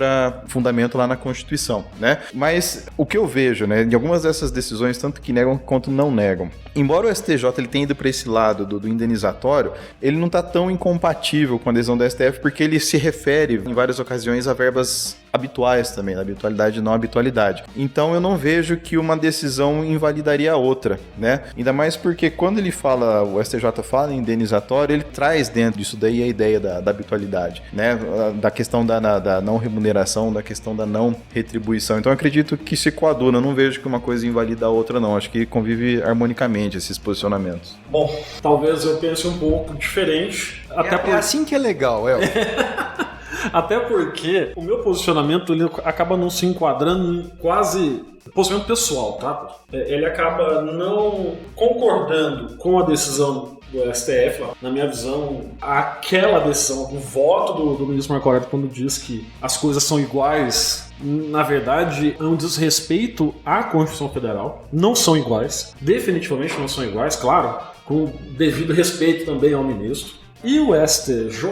fundamento lá na Constituição, né? Mas o que eu vejo, né, de algumas dessas decisões, tanto que negam quanto não negam, embora o STJ ele tenha ido para esse lado do indenizatório, ele não está tão incompatível com a decisão do STF, porque ele se refere em várias ocasiões a verbas habituais também, habitualidade e não habitualidade. Então eu não vejo que uma decisão invalidaria a outra, né? Ainda mais porque quando ele fala, o STJ fala em indenizatório, ele traz dentro disso daí a ideia da habitualidade, né? Da questão da não remuneração, da questão da não retribuição. Então eu acredito que se coaduna, eu não vejo que uma coisa invalida a outra não, acho que convive harmonicamente esses posicionamentos. Bom, talvez eu pense um pouco diferente. É assim que é legal, Até porque o meu posicionamento ele acaba não se enquadrando em quase posicionamento pessoal, tá? Ele acaba não concordando com a decisão do STF. Na minha visão, aquela decisão, o voto do ministro Marco Aurélio quando diz que as coisas são iguais, na verdade é um desrespeito à Constituição Federal. Não são iguais, definitivamente não são iguais, claro, com devido respeito também ao ministro. E o STJ,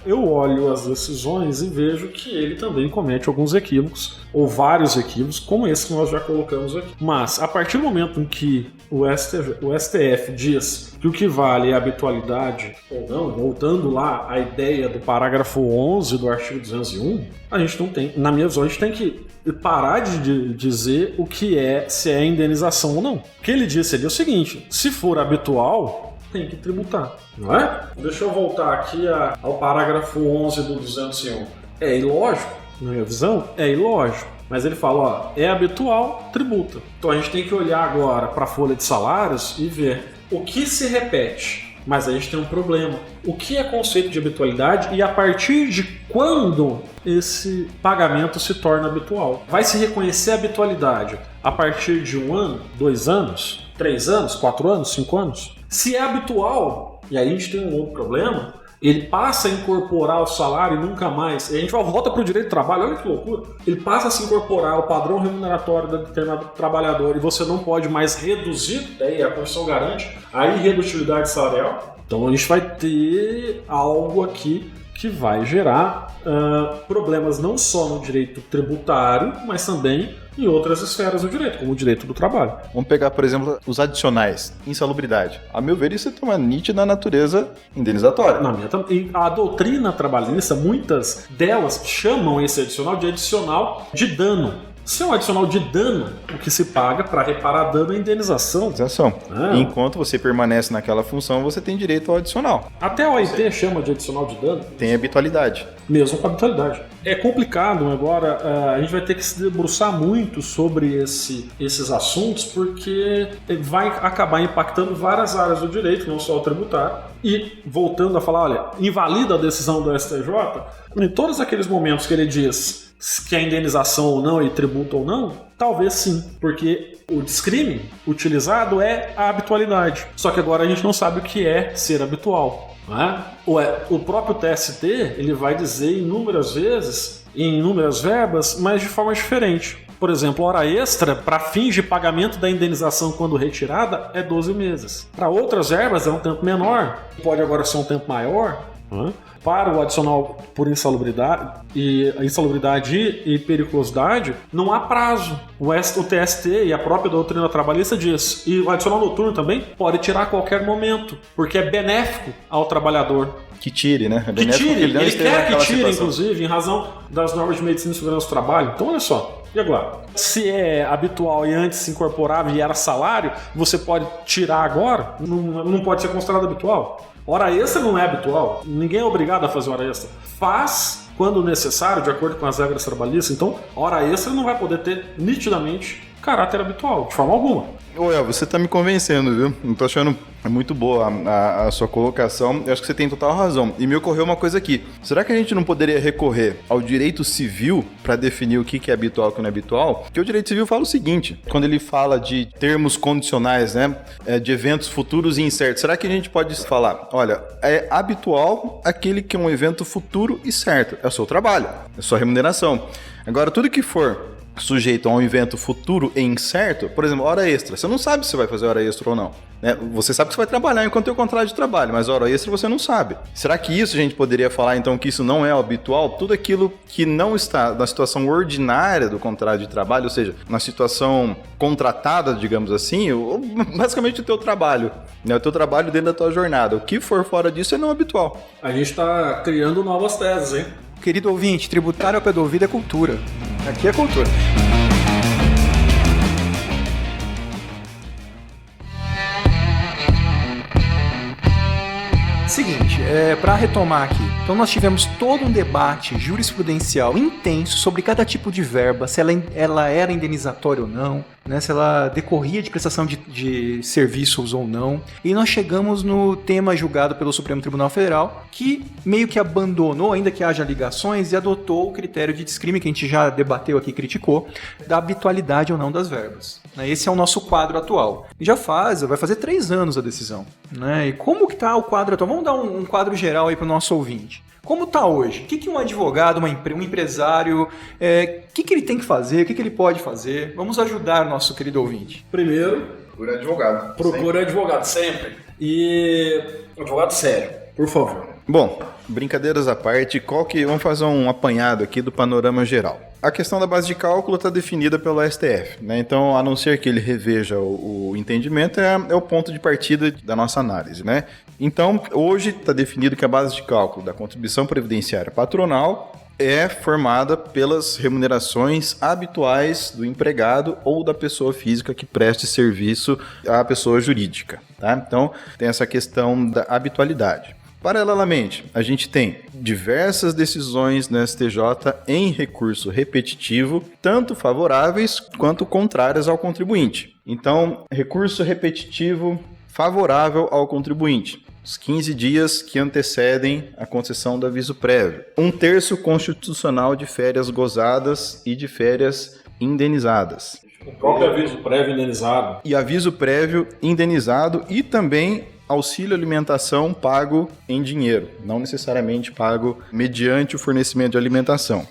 eu olho as decisões e vejo que ele também comete alguns equívocos, ou vários equívocos, como esse que nós já colocamos aqui. Mas, a partir do momento em que o STF diz que o que vale é a habitualidade ou não, voltando lá à ideia do parágrafo 11 do artigo 201, a gente não tem, na minha visão, a gente tem que parar de dizer o que é, se é indenização ou não. O que ele disse ali é o seguinte: se for habitual, tem que tributar, não é? Deixa eu voltar aqui ao parágrafo 11 do 201. É ilógico, na minha visão, é ilógico. Mas ele fala, ó, é habitual, tributa. Então a gente tem que olhar agora para a folha de salários e ver o que se repete. Mas a gente tem um problema. O que é conceito de habitualidade e a partir de quando esse pagamento se torna habitual? Vai se reconhecer a habitualidade a partir de 1 ano, 2 anos, 3 anos, 4 anos, 5 anos? Se é habitual, e aí a gente tem um outro problema, ele passa a incorporar o salário e nunca mais. E a gente volta para o direito do trabalho, olha que loucura. Ele passa a se incorporar ao padrão remuneratório de determinado trabalhador e você não pode mais reduzir, daí a Constituição garante a irredutibilidade salarial. Então a gente vai ter algo aqui que vai gerar problemas não só no direito tributário, mas também em outras esferas do direito, como o direito do trabalho. Vamos pegar, por exemplo, os adicionais, insalubridade. A meu ver, isso tem uma nítida natureza indenizatória. E a doutrina trabalhista, muitas delas chamam esse adicional de adicional de dano. Se é um adicional de dano, o que se paga para reparar dano é indenização. Enquanto você permanece naquela função, você tem direito ao adicional. Até a OIT chama de adicional de dano. Tem habitualidade. Mesmo com habitualidade. É complicado agora, a gente vai ter que se debruçar muito sobre esses assuntos, porque vai acabar impactando várias áreas do direito, não só o tributário. E, voltando a falar, olha, invalida a decisão do STJ, em todos aqueles momentos que ele diz que é indenização ou não e tributo ou não, talvez sim, porque o discrime utilizado é a habitualidade. Só que agora a gente não sabe o que é ser habitual. Não é? O próprio TST ele vai dizer inúmeras vezes, em inúmeras verbas, mas de forma diferente. Por exemplo, hora extra para fins de pagamento da indenização quando retirada é 12 meses. Para outras verbas é um tempo menor, pode agora ser um tempo maior. Para o adicional por insalubridade e periculosidade, não há prazo. O TST e a própria doutrina trabalhista diz. E o adicional noturno também pode tirar a qualquer momento, porque é benéfico ao trabalhador. Que tire, né? Que tire. Ele quer que tire, inclusive, em razão das normas de medicina e segurança do trabalho. Então, olha só. E agora? Se é habitual e antes se incorporava e era salário, você pode tirar agora? Não pode ser considerado habitual? Hora extra não é habitual. Ninguém é obrigado a fazer hora extra. Faz quando necessário, de acordo com as regras trabalhistas. Então, a hora extra não vai poder ter nitidamente caráter habitual, de forma alguma. Ô, El, você tá me convencendo, viu? Eu tô achando muito boa a sua colocação. Eu acho que você tem total razão. E me ocorreu uma coisa aqui. Será que a gente não poderia recorrer ao direito civil para definir o que é habitual e o que não é habitual? Porque o direito civil fala o seguinte, quando ele fala de termos condicionais, né? De eventos futuros e incertos. Será que a gente pode falar, olha, é habitual aquele que é um evento futuro e certo. É o seu trabalho, é a sua remuneração. Agora, tudo que for sujeito a um evento futuro e incerto, por exemplo, hora extra. Você não sabe se vai fazer hora extra ou não. Né? Você sabe que você vai trabalhar enquanto tem o contrato de trabalho, mas hora extra você não sabe. Será que isso a gente poderia falar, então, que isso não é habitual? Tudo aquilo que não está na situação ordinária do contrato de trabalho, ou seja, na situação contratada, digamos assim, basicamente o teu trabalho, né? O teu trabalho dentro da tua jornada. O que for fora disso é não habitual. A gente está criando novas teses, hein? Querido ouvinte, tributário ao pé do ouvido é cultura. Aqui é cultura. Seguinte, para retomar aqui, então nós tivemos todo um debate jurisprudencial intenso sobre cada tipo de verba, se ela era indenizatória ou não, né, se ela decorria de prestação de serviços ou não, e nós chegamos no tema julgado pelo Supremo Tribunal Federal, que meio que abandonou, ainda que haja ligações, e adotou o critério de descrime, que a gente já debateu aqui e criticou, da habitualidade ou não das verbas. Esse é o nosso quadro atual. E vai fazer 3 anos a decisão. Né? E como que está o quadro atual? Vamos dar um quadro geral aí para o nosso ouvinte. Como está hoje? O que um advogado, um empresário, o que ele tem que fazer? O que ele pode fazer? Vamos ajudar o nosso querido ouvinte. Primeiro, procura advogado. Procura advogado, sempre. E advogado sério, por favor. Bom, brincadeiras à parte, vamos fazer um apanhado aqui do panorama geral. A questão da base de cálculo está definida pelo STF, né? Então, a não ser que ele reveja o entendimento, é o ponto de partida da nossa análise, né? Então, hoje está definido que a base de cálculo da contribuição previdenciária patronal é formada pelas remunerações habituais do empregado ou da pessoa física que preste serviço à pessoa jurídica, tá? Então, tem essa questão da habitualidade. Paralelamente, a gente tem diversas decisões no STJ em recurso repetitivo, tanto favoráveis quanto contrárias ao contribuinte. Então, recurso repetitivo favorável ao contribuinte. Os 15 dias que antecedem a concessão do aviso prévio. 1/3 constitucional de férias gozadas e de férias indenizadas. O próprio aviso prévio indenizado. E aviso prévio indenizado e também auxílio alimentação pago em dinheiro, não necessariamente pago mediante o fornecimento de alimentação,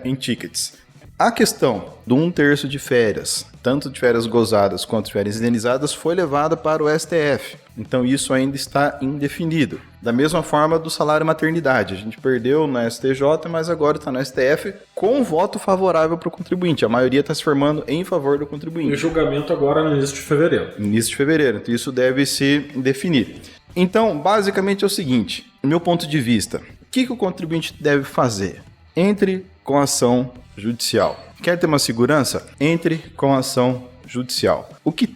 em tickets. A questão do 1/3 de férias, tanto de férias gozadas quanto de férias indenizadas, foi levada para o STF. Então isso ainda está indefinido. Da mesma forma do salário maternidade. A gente perdeu na STJ, mas agora está no STF com voto favorável para o contribuinte. A maioria está se formando em favor do contribuinte. E o julgamento agora no início de fevereiro. Início de fevereiro. Então isso deve se definir. Então, basicamente é o seguinte, do meu ponto de vista, o que o contribuinte deve fazer? Entre com ação judicial. Quer ter uma segurança? Entre com ação judicial. O que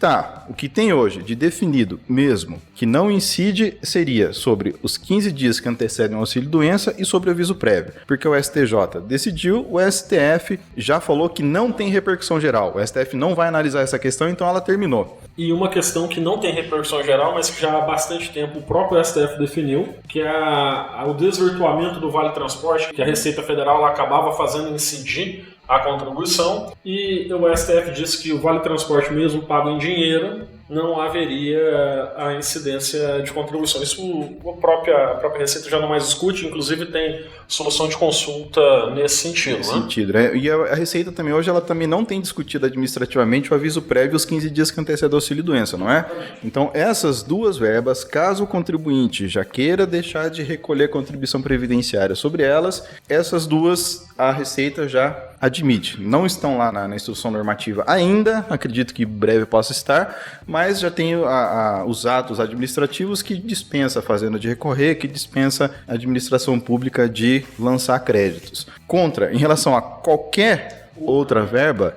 tem hoje de definido mesmo que não incide seria sobre os 15 dias que antecedem o auxílio-doença e sobre o aviso prévio. Porque o STJ decidiu, o STF já falou que não tem repercussão geral. O STF não vai analisar essa questão, então ela terminou. E uma questão que não tem repercussão geral, mas que já há bastante tempo o próprio STF definiu, que é o desvirtuamento do Vale Transporte, que a Receita Federal ela acabava fazendo incidir a contribuição, e o STF disse que o Vale Transporte mesmo pago em dinheiro não haveria a incidência de contribuição. Isso a própria Receita já não mais discute, inclusive tem solução de consulta nesse sentido. Nesse sentido, né? E a Receita também hoje ela também não tem discutido administrativamente o aviso prévio os 15 dias que antecede o auxílio-doença, não é? Então, essas duas verbas, caso o contribuinte já queira deixar de recolher contribuição previdenciária sobre elas, essas duas a Receita já admite. Não estão lá na instrução normativa ainda, acredito que breve possa estar, mas já tem os atos administrativos que dispensa a Fazenda de recorrer, que dispensa a administração pública de lançar créditos. Em relação a qualquer outra verba,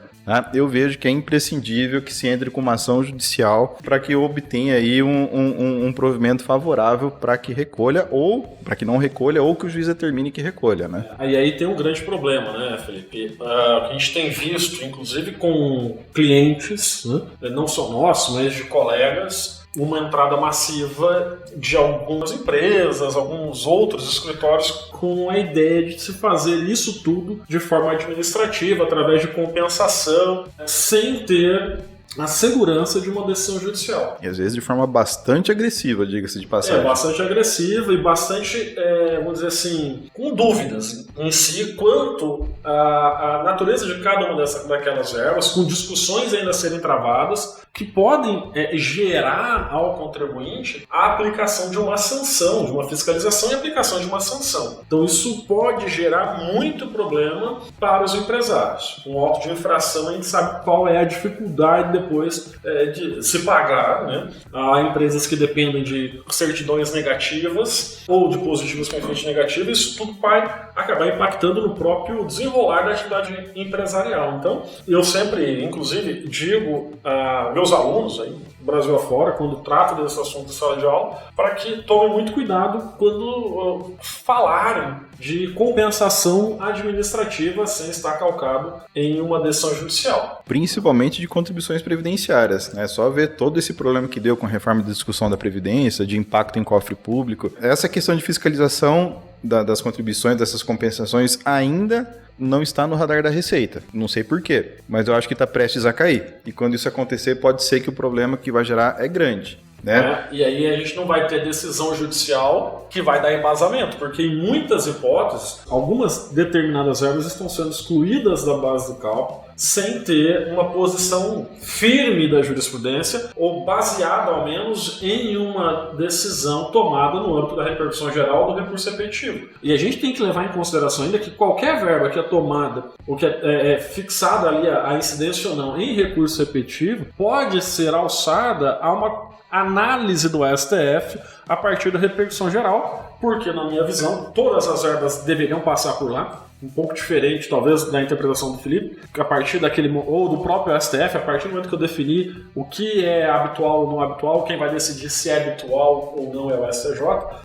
eu vejo que é imprescindível que se entre com uma ação judicial para que obtenha aí um provimento favorável para que recolha ou para que não recolha ou que o juiz determine que recolha, né? E aí tem um grande problema, né, Felipe? O que a gente tem visto, inclusive com clientes, né, não só nossos, mas de colegas, uma entrada massiva de algumas empresas, alguns outros escritórios com a ideia de se fazer isso tudo de forma administrativa, através de compensação, sem ter a segurança de uma decisão judicial. E às vezes de forma bastante agressiva, diga-se de passagem. Bastante agressiva e bastante, vamos dizer assim, com dúvidas em si quanto à natureza de cada uma daquelas verbas, com discussões ainda a serem travadas, que podem gerar ao contribuinte a aplicação de uma sanção, de uma fiscalização e aplicação de uma sanção. Então isso pode gerar muito problema para os empresários. Um auto de infração, a gente sabe qual é a dificuldade depois de se pagar, né? Há empresas que dependem de certidões negativas ou de positivos com efeito negativo, isso tudo vai acabar impactando no próprio desenrolar da atividade empresarial. Então, eu sempre, inclusive, digo a meus alunos aí, Brasil afora, quando tratam desse assunto em sala de aula, para que tomem muito cuidado quando falarem de compensação administrativa sem estar calcado em uma decisão judicial. Principalmente de contribuições previdenciárias, né? Só ver todo esse problema que deu com a reforma da discussão da Previdência, de impacto em cofre público. Essa questão de fiscalização das contribuições, dessas compensações, ainda não está no radar da Receita. Não sei por quê, mas eu acho que está prestes a cair. E quando isso acontecer, pode ser que o problema que vai gerar é grande, né? E aí a gente não vai ter decisão judicial que vai dar embasamento, porque em muitas hipóteses, algumas determinadas verbas estão sendo excluídas da base do cálculo sem ter uma posição firme da jurisprudência ou baseada, ao menos, em uma decisão tomada no âmbito da repercussão geral do recurso repetitivo. E a gente tem que levar em consideração ainda que qualquer verba que é tomada ou que é fixada ali a incidência ou não em recurso repetitivo pode ser alçada a uma análise do STF a partir da repercussão geral, porque, na minha visão, todas as verbas deveriam passar por lá. Um pouco diferente, talvez, da interpretação do Felipe, que a partir daquele, ou do próprio STF, a partir do momento que eu defini o que é habitual ou não habitual, quem vai decidir se é habitual ou não é o STJ,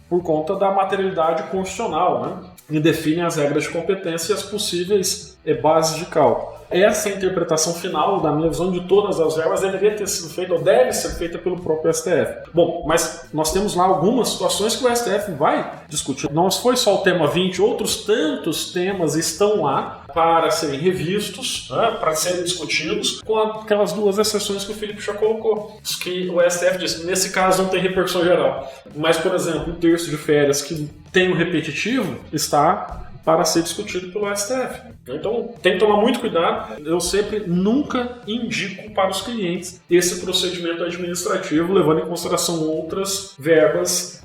por conta da materialidade constitucional, né? E define as regras de competência e as possíveis bases de cálculo. Essa interpretação final, da minha visão, de todas as verbas deveria ter sido feita, ou deve ser feita pelo próprio STF. Bom, mas nós temos lá algumas situações que o STF vai discutir. Não foi só o tema 20, outros tantos temas estão lá para serem revistos, né, para serem discutidos, com aquelas duas exceções que o Felipe já colocou. Que o STF disse, nesse caso não tem repercussão geral. Mas, por exemplo, o terço de férias que tem o repetitivo está para ser discutido pelo STF. Então, tem que tomar muito cuidado. Eu sempre nunca indico para os clientes esse procedimento administrativo, levando em consideração outras verbas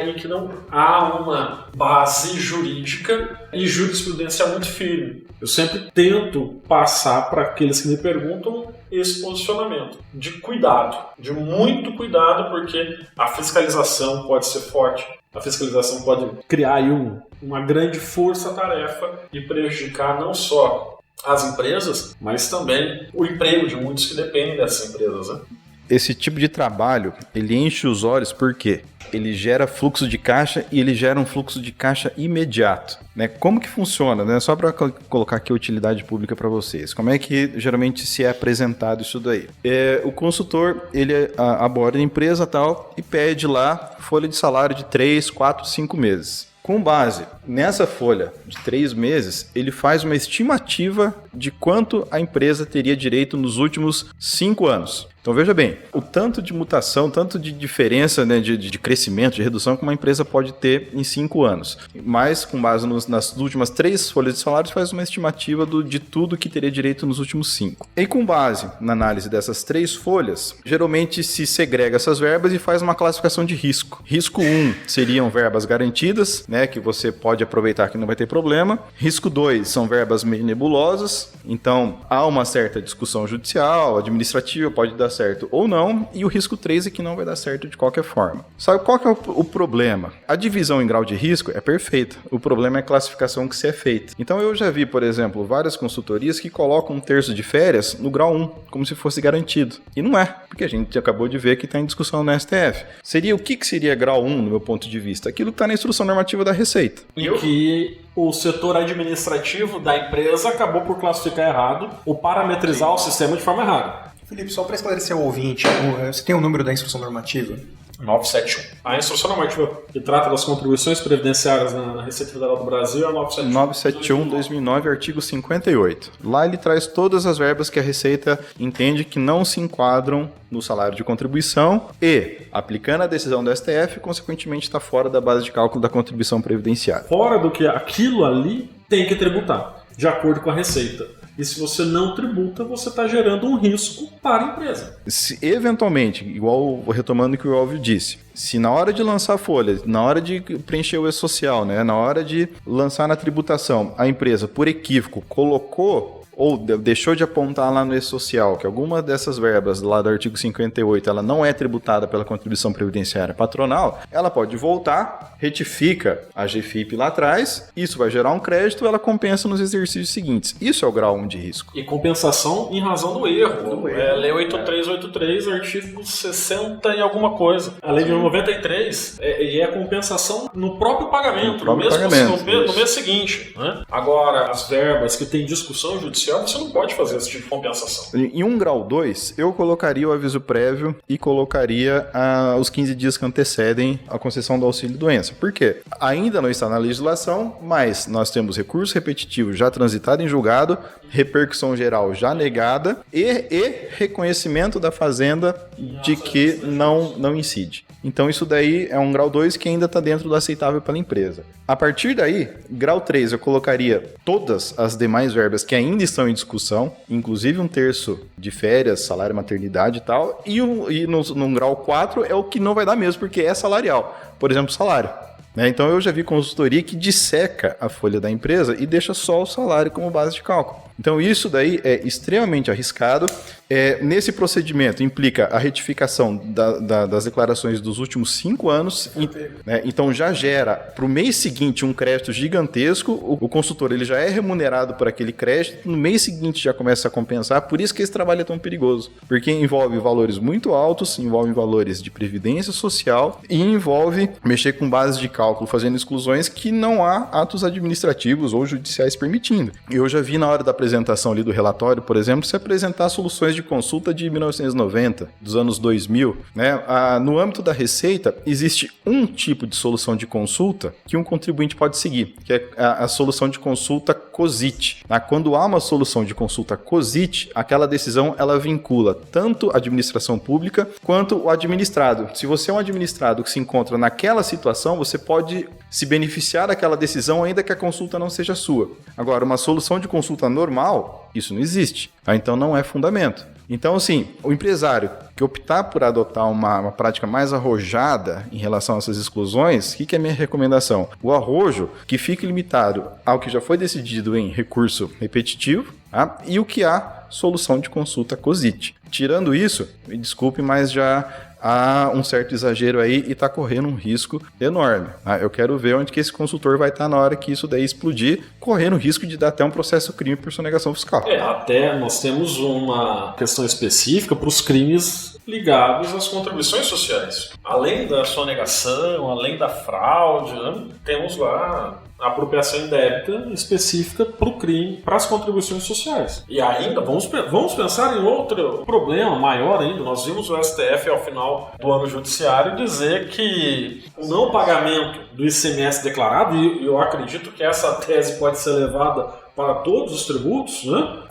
em que não há uma base jurídica e jurisprudencial muito firme. Eu sempre tento passar para aqueles que me perguntam esse posicionamento de cuidado, de muito cuidado, porque a fiscalização pode ser forte. A fiscalização pode criar aí uma grande força-tarefa e prejudicar não só as empresas, mas também o emprego de muitos que dependem dessas empresas, né? Esse tipo de trabalho, ele enche os olhos porque ele gera fluxo de caixa e ele gera um fluxo de caixa imediato, né? Como que funciona, né? Só para colocar aqui a utilidade pública para vocês. Como é que geralmente se é apresentado isso daí? O consultor, ele aborda a empresa tal e pede lá folha de salário de 3, 4, 5 meses. Com base nessa folha de 3 meses, ele faz uma estimativa de quanto a empresa teria direito nos últimos 5 anos. Então veja bem, o tanto de mutação, tanto de diferença, né, de crescimento, de redução que uma empresa pode ter em 5 anos. Mas, com base nas últimas 3 folhas de salários, faz uma estimativa de tudo que teria direito nos últimos 5. E com base na análise dessas 3 folhas, geralmente se segrega essas verbas e faz uma classificação de risco. Risco 1 seriam verbas garantidas, né, que você pode aproveitar que não vai ter problema. Risco 2 são verbas meio nebulosas, então há uma certa discussão judicial, administrativa, pode dar certo ou não. E o risco 3 é que não vai dar certo de qualquer forma. Sabe qual que é o problema? A divisão em grau de risco é perfeita. O problema é a classificação que se é feita. Então eu já vi, por exemplo, várias consultorias que colocam 1/3 de férias no grau 1, como se fosse garantido. E não é, porque a gente acabou de ver que está em discussão no STF. O que seria grau 1, no meu ponto de vista? Aquilo que está na instrução normativa da Receita. E que o setor administrativo da empresa acabou por classificar errado ou parametrizar o sistema de forma errada. Felipe, só para esclarecer ao ouvinte, você tem o número da instrução normativa? 971. A instrução normativa que trata das contribuições previdenciárias na Receita Federal do Brasil é a 971, 2009, artigo 58. Lá ele traz todas as verbas que a Receita entende que não se enquadram no salário de contribuição e, aplicando a decisão do STF, consequentemente está fora da base de cálculo da contribuição previdenciária. Fora do que aquilo ali tem que tributar, de acordo com a Receita. E se você não tributa, você está gerando um risco para a empresa. Se eventualmente, igual retomando o que o Elvio disse, se na hora de lançar a folha, na hora de preencher o E-Social, né, na hora de lançar na tributação, a empresa, por equívoco, colocou ou deixou de apontar lá no E-Social que alguma dessas verbas lá do artigo 58 ela não é tributada pela contribuição previdenciária patronal, ela pode voltar, retifica a GFIP lá atrás, isso vai gerar um crédito, ela compensa nos exercícios seguintes. Isso é o grau 1 de risco. E compensação em razão do erro. Lei 8383, artigo 60 e alguma coisa. A lei de 93 é compensação no próprio pagamento, no mês seguinte. Né? Agora, as verbas que têm discussão judicial, você não pode fazer esse tipo de compensação. Em um grau 2, eu colocaria o aviso prévio e colocaria os 15 dias que antecedem a concessão do auxílio-doença. Por quê? Ainda não está na legislação, mas nós temos recurso repetitivo já transitado em julgado, repercussão geral já negada e reconhecimento da Fazenda de que não incide. Então isso daí é um grau 2 que ainda está dentro do aceitável pela empresa. A partir daí, grau 3, eu colocaria todas as demais verbas que ainda estão em discussão, inclusive 1/3 de férias, salário, maternidade e tal, e no grau 4 é o que não vai dar mesmo, porque é salarial. Por exemplo, salário. Então eu já vi consultoria que disseca a folha da empresa e deixa só o salário como base de cálculo. Então isso daí é extremamente arriscado. Nesse procedimento implica a retificação das declarações dos últimos 5 anos. Então já gera para o mês seguinte um crédito gigantesco. O consultor ele já é remunerado por aquele crédito. No mês seguinte já começa a compensar. Por isso que esse trabalho é tão perigoso. Porque envolve valores muito altos, envolve valores de previdência social e envolve mexer com bases de cálculo, fazendo exclusões que não há atos administrativos ou judiciais permitindo. Eu já vi na hora da apresentação ali do relatório, por exemplo, se apresentar soluções de consulta de 1990, dos anos 2000. No âmbito da Receita, existe um tipo de solução de consulta que um contribuinte pode seguir, que é a solução de consulta COSIT. Quando há uma solução de consulta COSIT, aquela decisão ela vincula tanto a administração pública quanto o administrado. Se você é um administrado que se encontra naquela situação, você pode se beneficiar daquela decisão ainda que a consulta não seja sua. Agora, uma solução de consulta normal, isso não existe. Então não é fundamento. Então, assim, o empresário que optar por adotar uma prática mais arrojada em relação a essas exclusões, o que é a minha recomendação? O arrojo que fique limitado ao que já foi decidido em recurso repetitivo, e o que há solução de consulta COSIT. Tirando isso, me desculpe, mas já há um certo exagero aí e está correndo um risco enorme. Eu quero ver onde que esse consultor vai estar na hora que isso daí explodir, correndo o risco de dar até um processo crime por sonegação fiscal. Até nós temos uma questão específica para os crimes ligados às contribuições sociais. Além da sonegação, além da fraude, temos lá a apropriação indébita específica para o crime, para as contribuições sociais. E ainda, vamos pensar em outro problema maior ainda. Nós vimos o STF, ao final do ano judiciário, dizer que o não pagamento do ICMS declarado, e eu acredito que essa tese pode ser levada para todos os tributos,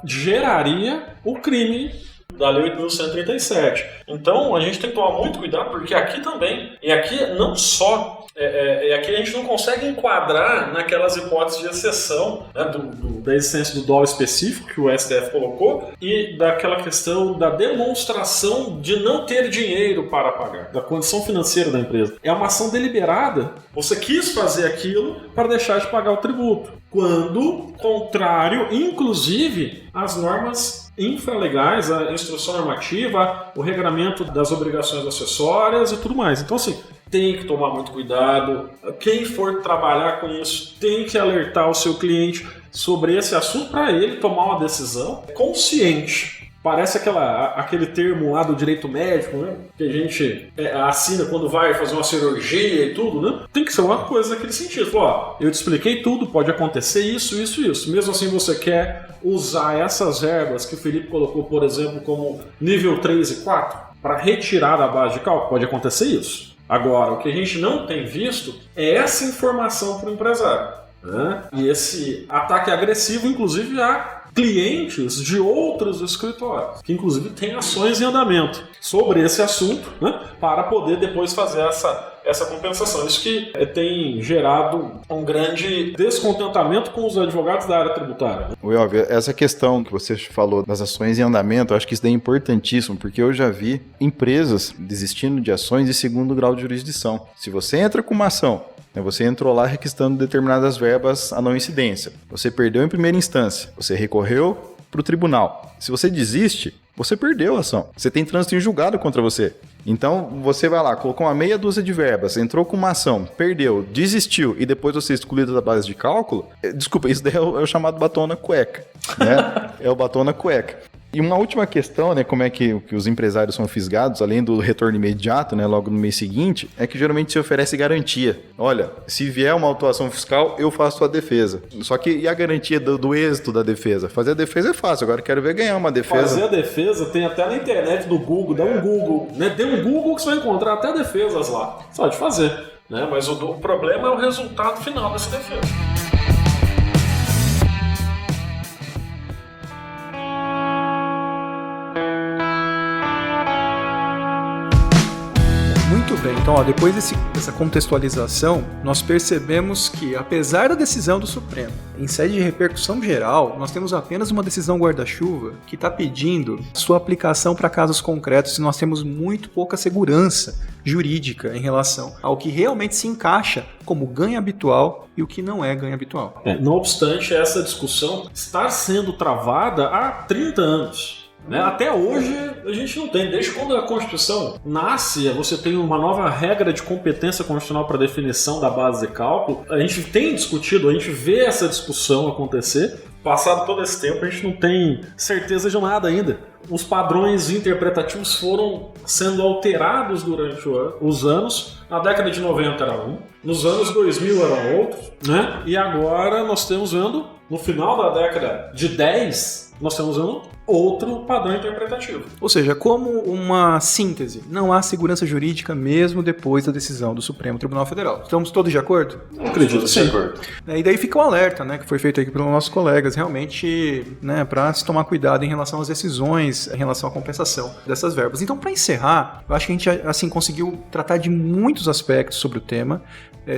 geraria o crime da Lei 8.137. Então, a gente tem que tomar muito cuidado, porque aqui também, e aqui não só... aqui a gente não consegue enquadrar naquelas hipóteses de exceção, né, da existência do dolo específico que o STF colocou e daquela questão da demonstração de não ter dinheiro para pagar, da condição financeira da empresa. É uma ação deliberada. Você quis fazer aquilo para deixar de pagar o tributo, quando contrário, inclusive, às normas infralegais, a instrução normativa, o regramento das obrigações acessórias e tudo mais. Então, assim, tem que tomar muito cuidado. Quem for trabalhar com isso tem que alertar o seu cliente sobre esse assunto para ele tomar uma decisão consciente. Parece aquele termo lá do direito médico, né? Que a gente assina quando vai fazer uma cirurgia e tudo, né? Tem que ser uma coisa naquele sentido. Ó, eu te expliquei tudo, pode acontecer isso, isso e isso. Mesmo assim você quer usar essas verbas que o Felipe colocou, por exemplo, como nível 3 e 4, para retirar da base de cálculo, pode acontecer isso. Agora, o que a gente não tem visto é essa informação para o empresário, né? E esse ataque agressivo, inclusive, a clientes de outros escritórios, que inclusive têm ações em andamento sobre esse assunto, né? Para poder depois fazer essa compensação. Isso que tem gerado um grande descontentamento com os advogados da área tributária. Elvio, essa questão que você falou das ações em andamento, eu acho que isso daí é importantíssimo, porque eu já vi empresas desistindo de ações de segundo grau de jurisdição. Se você entra com uma ação, você entrou lá requisitando determinadas verbas a não incidência, você perdeu em primeira instância, você recorreu para o tribunal. Se você desiste, você perdeu a ação. Você tem trânsito em julgado contra você. Então, você vai lá, colocou uma meia dúzia de verbas, entrou com uma ação, perdeu, desistiu e depois você é excluído da base de cálculo, desculpa, isso daí é o chamado batom na cueca, né? É o batom na cueca. E uma última questão, né, como é que os empresários são fisgados, além do retorno imediato, né, logo no mês seguinte, é que geralmente se oferece garantia. Olha, se vier uma autuação fiscal, eu faço a defesa. Só que e a garantia do êxito da defesa? Fazer a defesa é fácil, agora eu quero ver ganhar uma defesa. Fazer a defesa tem até na internet do Google, dá um Google, né? Dê um Google que você vai encontrar até defesas lá. Você pode fazer, né? Mas o problema é o resultado final dessa defesa. Muito bem, então depois dessa contextualização, nós percebemos que, apesar da decisão do Supremo, em sede de repercussão geral, nós temos apenas uma decisão guarda-chuva que está pedindo sua aplicação para casos concretos e nós temos muito pouca segurança jurídica em relação ao que realmente se encaixa como ganho habitual e o que não é ganho habitual. Não obstante, essa discussão está sendo travada há 30 anos. Né? Até hoje a gente não tem. Desde quando a Constituição nasce, você tem uma nova regra de competência constitucional para definição da base de cálculo. A gente tem discutido, a gente vê essa discussão acontecer. Passado todo esse tempo, a gente não tem certeza de nada ainda. Os padrões interpretativos foram sendo alterados durante os anos. Na década de 90 era um, nos anos 2000 eram outros, né? E agora nós estamos vendo, no final da década de 10, nós estamos vendo outro padrão interpretativo. Ou seja, como uma síntese, não há segurança jurídica mesmo depois da decisão do Supremo Tribunal Federal. Estamos todos de acordo? Eu acredito, sim. E daí fica o alerta, né, que foi feito aqui pelos nossos colegas, realmente, né, para se tomar cuidado em relação às decisões, em relação à compensação dessas verbas. Então, para encerrar, eu acho que a gente assim conseguiu tratar de muitos aspectos sobre o tema.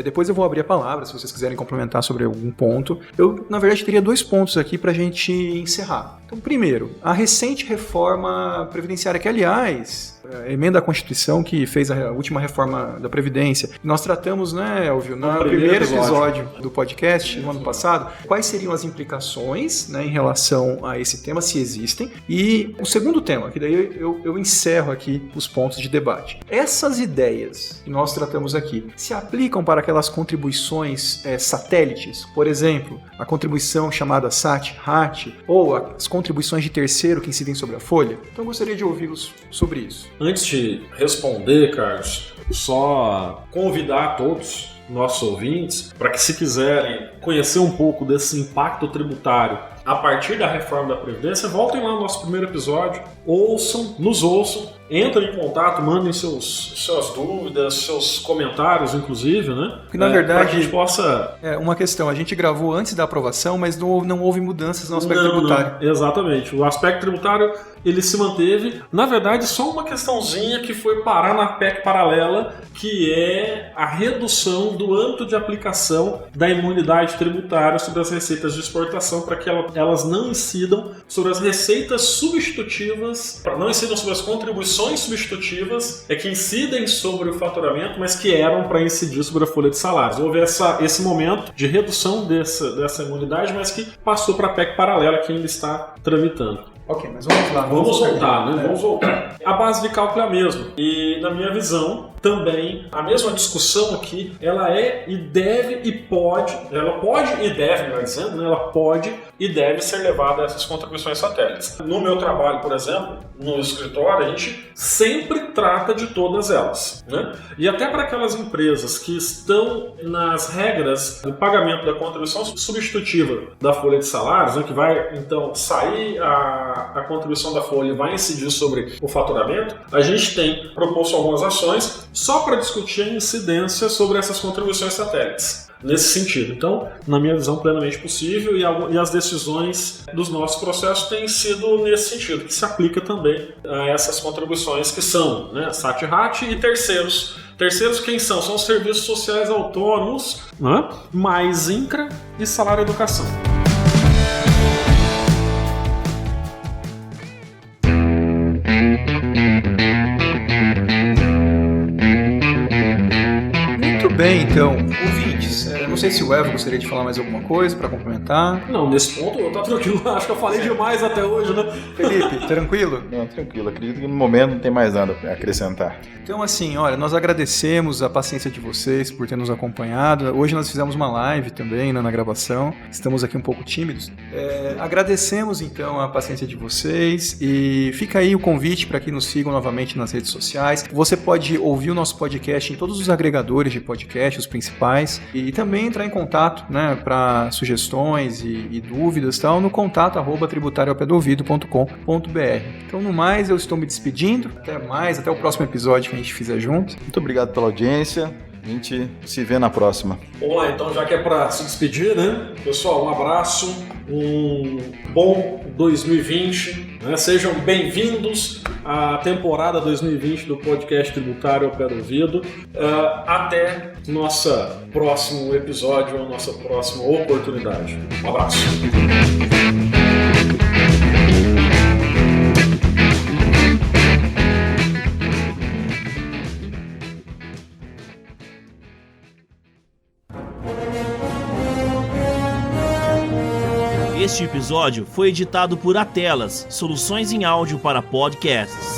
Depois eu vou abrir a palavra, se vocês quiserem complementar sobre algum ponto. Eu, na verdade, teria 2 pontos aqui para a gente encerrar. Então, primeiro, a recente reforma previdenciária, que, aliás, a emenda à Constituição que fez a última reforma da Previdência. Nós tratamos, né, Elvio, no primeiro episódio do podcast, no ano passado, quais seriam as implicações, né, em relação a esse tema, se existem. E o segundo tema, que daí eu encerro aqui os pontos de debate. Essas ideias que nós tratamos aqui se aplicam para aquelas contribuições satélites, por exemplo, a contribuição chamada SAT, RAT, ou as contribuições de terceiro que incidem sobre a folha? Então eu gostaria de ouvi-los sobre isso. Antes de responder, Carlos, só convidar todos nossos ouvintes para que, se quiserem conhecer um pouco desse impacto tributário a partir da reforma da Previdência, voltem lá no nosso primeiro episódio, nos ouçam entrem em contato, mandem suas dúvidas, seus comentários, inclusive, né? Porque, na verdade, para que a gente possa... uma questão, a gente gravou antes da aprovação, mas não houve mudanças no aspecto tributário. Não, exatamente. O aspecto tributário, ele se manteve. Na verdade, só uma questãozinha que foi parar na PEC paralela, que é a redução do âmbito de aplicação da imunidade tributária sobre as receitas de exportação, para que elas não incidam sobre as receitas substitutivas, não incidam sobre as contribuições substitutivas, que incidem sobre o faturamento, mas que eram para incidir sobre a folha de salários. Houve esse momento de redução dessa imunidade, mas que passou para a PEC paralela, que ainda está tramitando. Ok, mas vamos lá. Vamos voltar, né? Vamos voltar. A base de cálculo é a mesma. E, na minha visão, também, a mesma discussão aqui, ela é e deve e pode, ela pode e deve, melhor dizendo, né? Ela pode e deve ser levada a essas contribuições satélites. No meu trabalho, por exemplo, no escritório, a gente sempre trata de todas elas, né? E até para aquelas empresas que estão nas regras do pagamento da contribuição substitutiva da folha de salários, né? Que vai, então, sair a contribuição da folha vai incidir sobre o faturamento, a gente tem proposto algumas ações só para discutir a incidência sobre essas contribuições satélites. Nesse sentido. Então, na minha visão, plenamente possível, e as decisões dos nossos processos têm sido nesse sentido, que se aplica também a essas contribuições que são, né, SAT-RAT e terceiros. Terceiros quem são? São os serviços sociais autônomos, né, mais INCRA e salário educação. Bem, então, ouvintes, não sei se o Evo gostaria de falar mais alguma coisa para complementar. Não, nesse ponto eu tô tranquilo, acho que eu falei demais até hoje, né? Felipe, tranquilo? Não, tranquilo, acredito que no momento não tem mais nada a acrescentar. Então, assim, olha, nós agradecemos a paciência de vocês por ter nos acompanhado. Hoje nós fizemos uma live também, né, na gravação, estamos aqui um pouco tímidos. Agradecemos, então, a paciência de vocês e fica aí o convite para que nos sigam novamente nas redes sociais. Você pode ouvir o nosso podcast em todos os agregadores de podcast, os principais, e também entrar em contato, né, para sugestões e dúvidas, tal, no contato@tributarioapedoouvido.com.br. Então, no mais, eu estou me despedindo. Até mais, até o próximo episódio que a gente fizer junto. Muito obrigado pela audiência. A gente se vê na próxima. Vamos lá, então, já que é para se despedir, né? Pessoal, um abraço, um bom 2020, né? Sejam bem-vindos à temporada 2020 do podcast Tributário ao Pé do Ouvido. Até nosso próximo episódio, ou nossa próxima oportunidade. Um abraço. Este episódio foi editado por Atelas, soluções em áudio para podcasts.